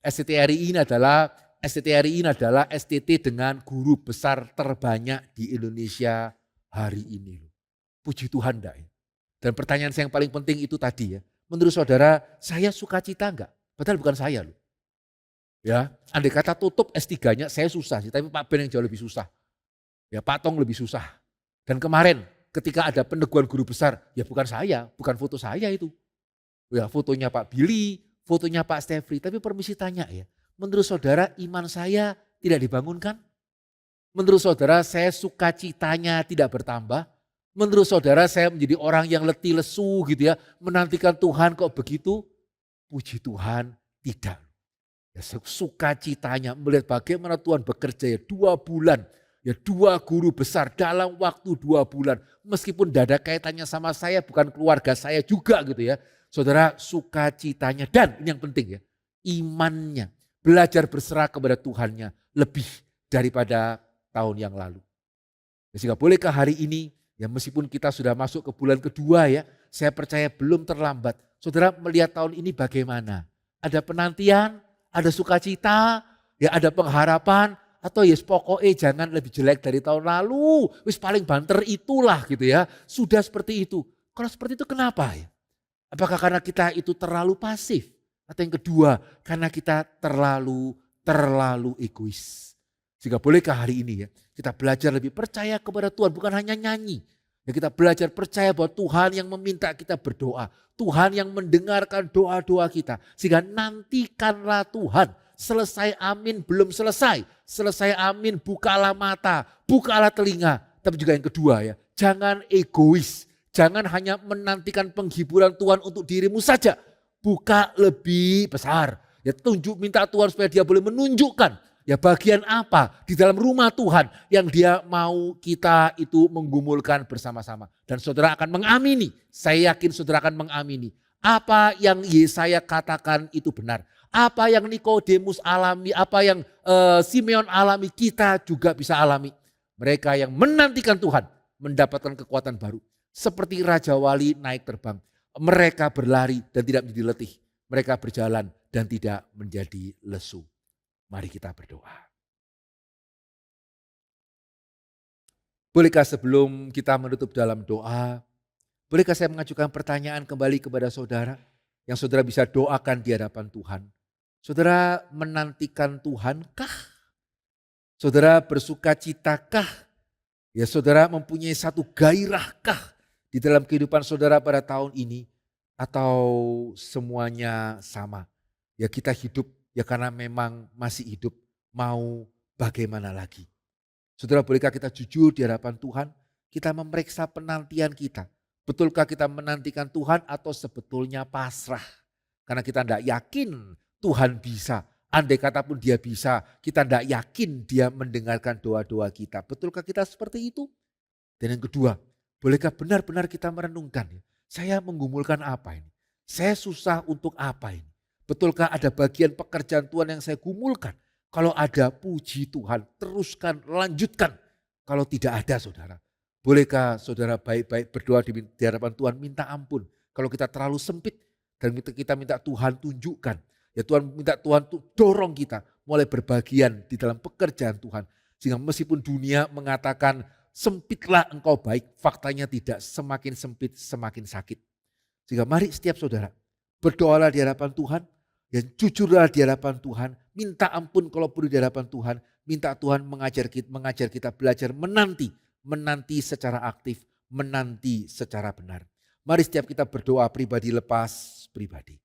STTRI ini adalah STT dengan guru besar terbanyak di Indonesia hari ini. Puji Tuhan enggak ya? Dan pertanyaan saya yang paling penting itu tadi ya. Menurut saudara, saya sukacita enggak? Padahal bukan saya loh. Ya, andai kata tutup S3-nya saya susah sih, tapi Pak Ben yang jauh lebih susah. Ya, Pak Tong lebih susah. Dan kemarin ketika ada peneguhan guru besar, ya bukan saya, bukan foto saya itu. Ya, fotonya Pak Billy, fotonya Pak Stefri, tapi permisi tanya ya, menurut saudara iman saya tidak dibangunkan? Menurut saudara saya sukacitanya tidak bertambah? Menurut saudara saya menjadi orang yang letih lesu gitu ya, menantikan Tuhan kok begitu? Puji Tuhan tidak. Ya, sukacitanya melihat bagaimana Tuhan bekerja ya 2 bulan, ya 2 guru besar dalam waktu 2 bulan. Meskipun tidak ada kaitannya sama saya, bukan keluarga saya juga gitu ya. Saudara sukacitanya dan ini yang penting ya, imannya, belajar berserah kepada Tuhannya lebih daripada tahun yang lalu. Sehingga bolehkah hari ini, ya meskipun kita sudah masuk ke bulan kedua ya, saya percaya belum terlambat. Saudara melihat tahun ini bagaimana? Ada penantian, ada sukacita, ya ada pengharapan, atau ya pokoknya jangan lebih jelek dari tahun lalu, wis paling banter itulah gitu ya. Sudah seperti itu. Kalau seperti itu kenapa ya? Apakah karena kita itu terlalu pasif? Atau yang kedua, karena kita terlalu egois. Sehingga bolehkah hari ini ya, kita belajar lebih percaya kepada Tuhan, bukan hanya nyanyi. Ya kita belajar percaya bahwa Tuhan yang meminta kita berdoa. Tuhan yang mendengarkan doa-doa kita. Sehingga nantikanlah Tuhan. Selesai amin belum selesai. Selesai amin bukalah mata, bukalah telinga. Tapi juga yang kedua ya, jangan egois. Jangan hanya menantikan penghiburan Tuhan untuk dirimu saja. Buka lebih besar. Ya tunjuk minta Tuhan supaya dia boleh menunjukkan. Ya bagian apa di dalam rumah Tuhan yang dia mau kita itu menggumulkan bersama-sama. Dan saudara akan mengamini. Saya yakin saudara akan mengamini. Apa yang Yesaya katakan itu benar. Apa yang Nikodemus alami, apa yang Simeon alami, kita juga bisa alami. Mereka yang menantikan Tuhan mendapatkan kekuatan baru. Seperti Raja Wali naik terbang. Mereka berlari dan tidak menjadi letih. Mereka berjalan dan tidak menjadi lesu. Mari kita berdoa. Bolehkah sebelum kita menutup dalam doa, bolehkah saya mengajukan pertanyaan kembali kepada saudara? Yang saudara bisa doakan di hadapan Tuhan. Saudara menantikan Tuhankah? Saudara bersukacitakah? Ya saudara mempunyai satu gairahkah di dalam kehidupan saudara pada tahun ini, atau semuanya sama? Ya kita hidup ya karena memang masih hidup, mau bagaimana lagi? Saudara bolehkah kita jujur di hadapan Tuhan? Kita memeriksa penantian kita. Betulkah kita menantikan Tuhan atau sebetulnya pasrah? Karena kita tidak yakin Tuhan bisa. Andai kata pun dia bisa, kita tidak yakin dia mendengarkan doa-doa kita. Betulkah kita seperti itu? Dan yang kedua, bolehkah benar-benar kita merenungkan, saya menggumulkan apa ini? Saya susah untuk apa ini? Betulkah ada bagian pekerjaan Tuhan yang saya gumulkan? Kalau ada, puji Tuhan, teruskan, lanjutkan. Kalau tidak ada saudara, bolehkah saudara baik-baik berdoa di hadapan Tuhan, minta ampun. Kalau kita terlalu sempit dan kita minta Tuhan tunjukkan. Ya Tuhan minta Tuhan dorong kita mulai berbagian di dalam pekerjaan Tuhan. Sehingga meskipun dunia mengatakan sempitlah engkau baik, faktanya tidak, semakin sempit semakin sakit. Sehingga mari setiap saudara berdoalah di hadapan Tuhan, dan jujurlah di hadapan Tuhan, minta ampun kalau perlu di hadapan Tuhan, minta Tuhan mengajar kita belajar menanti secara aktif, menanti secara benar. Mari setiap kita berdoa pribadi lepas pribadi.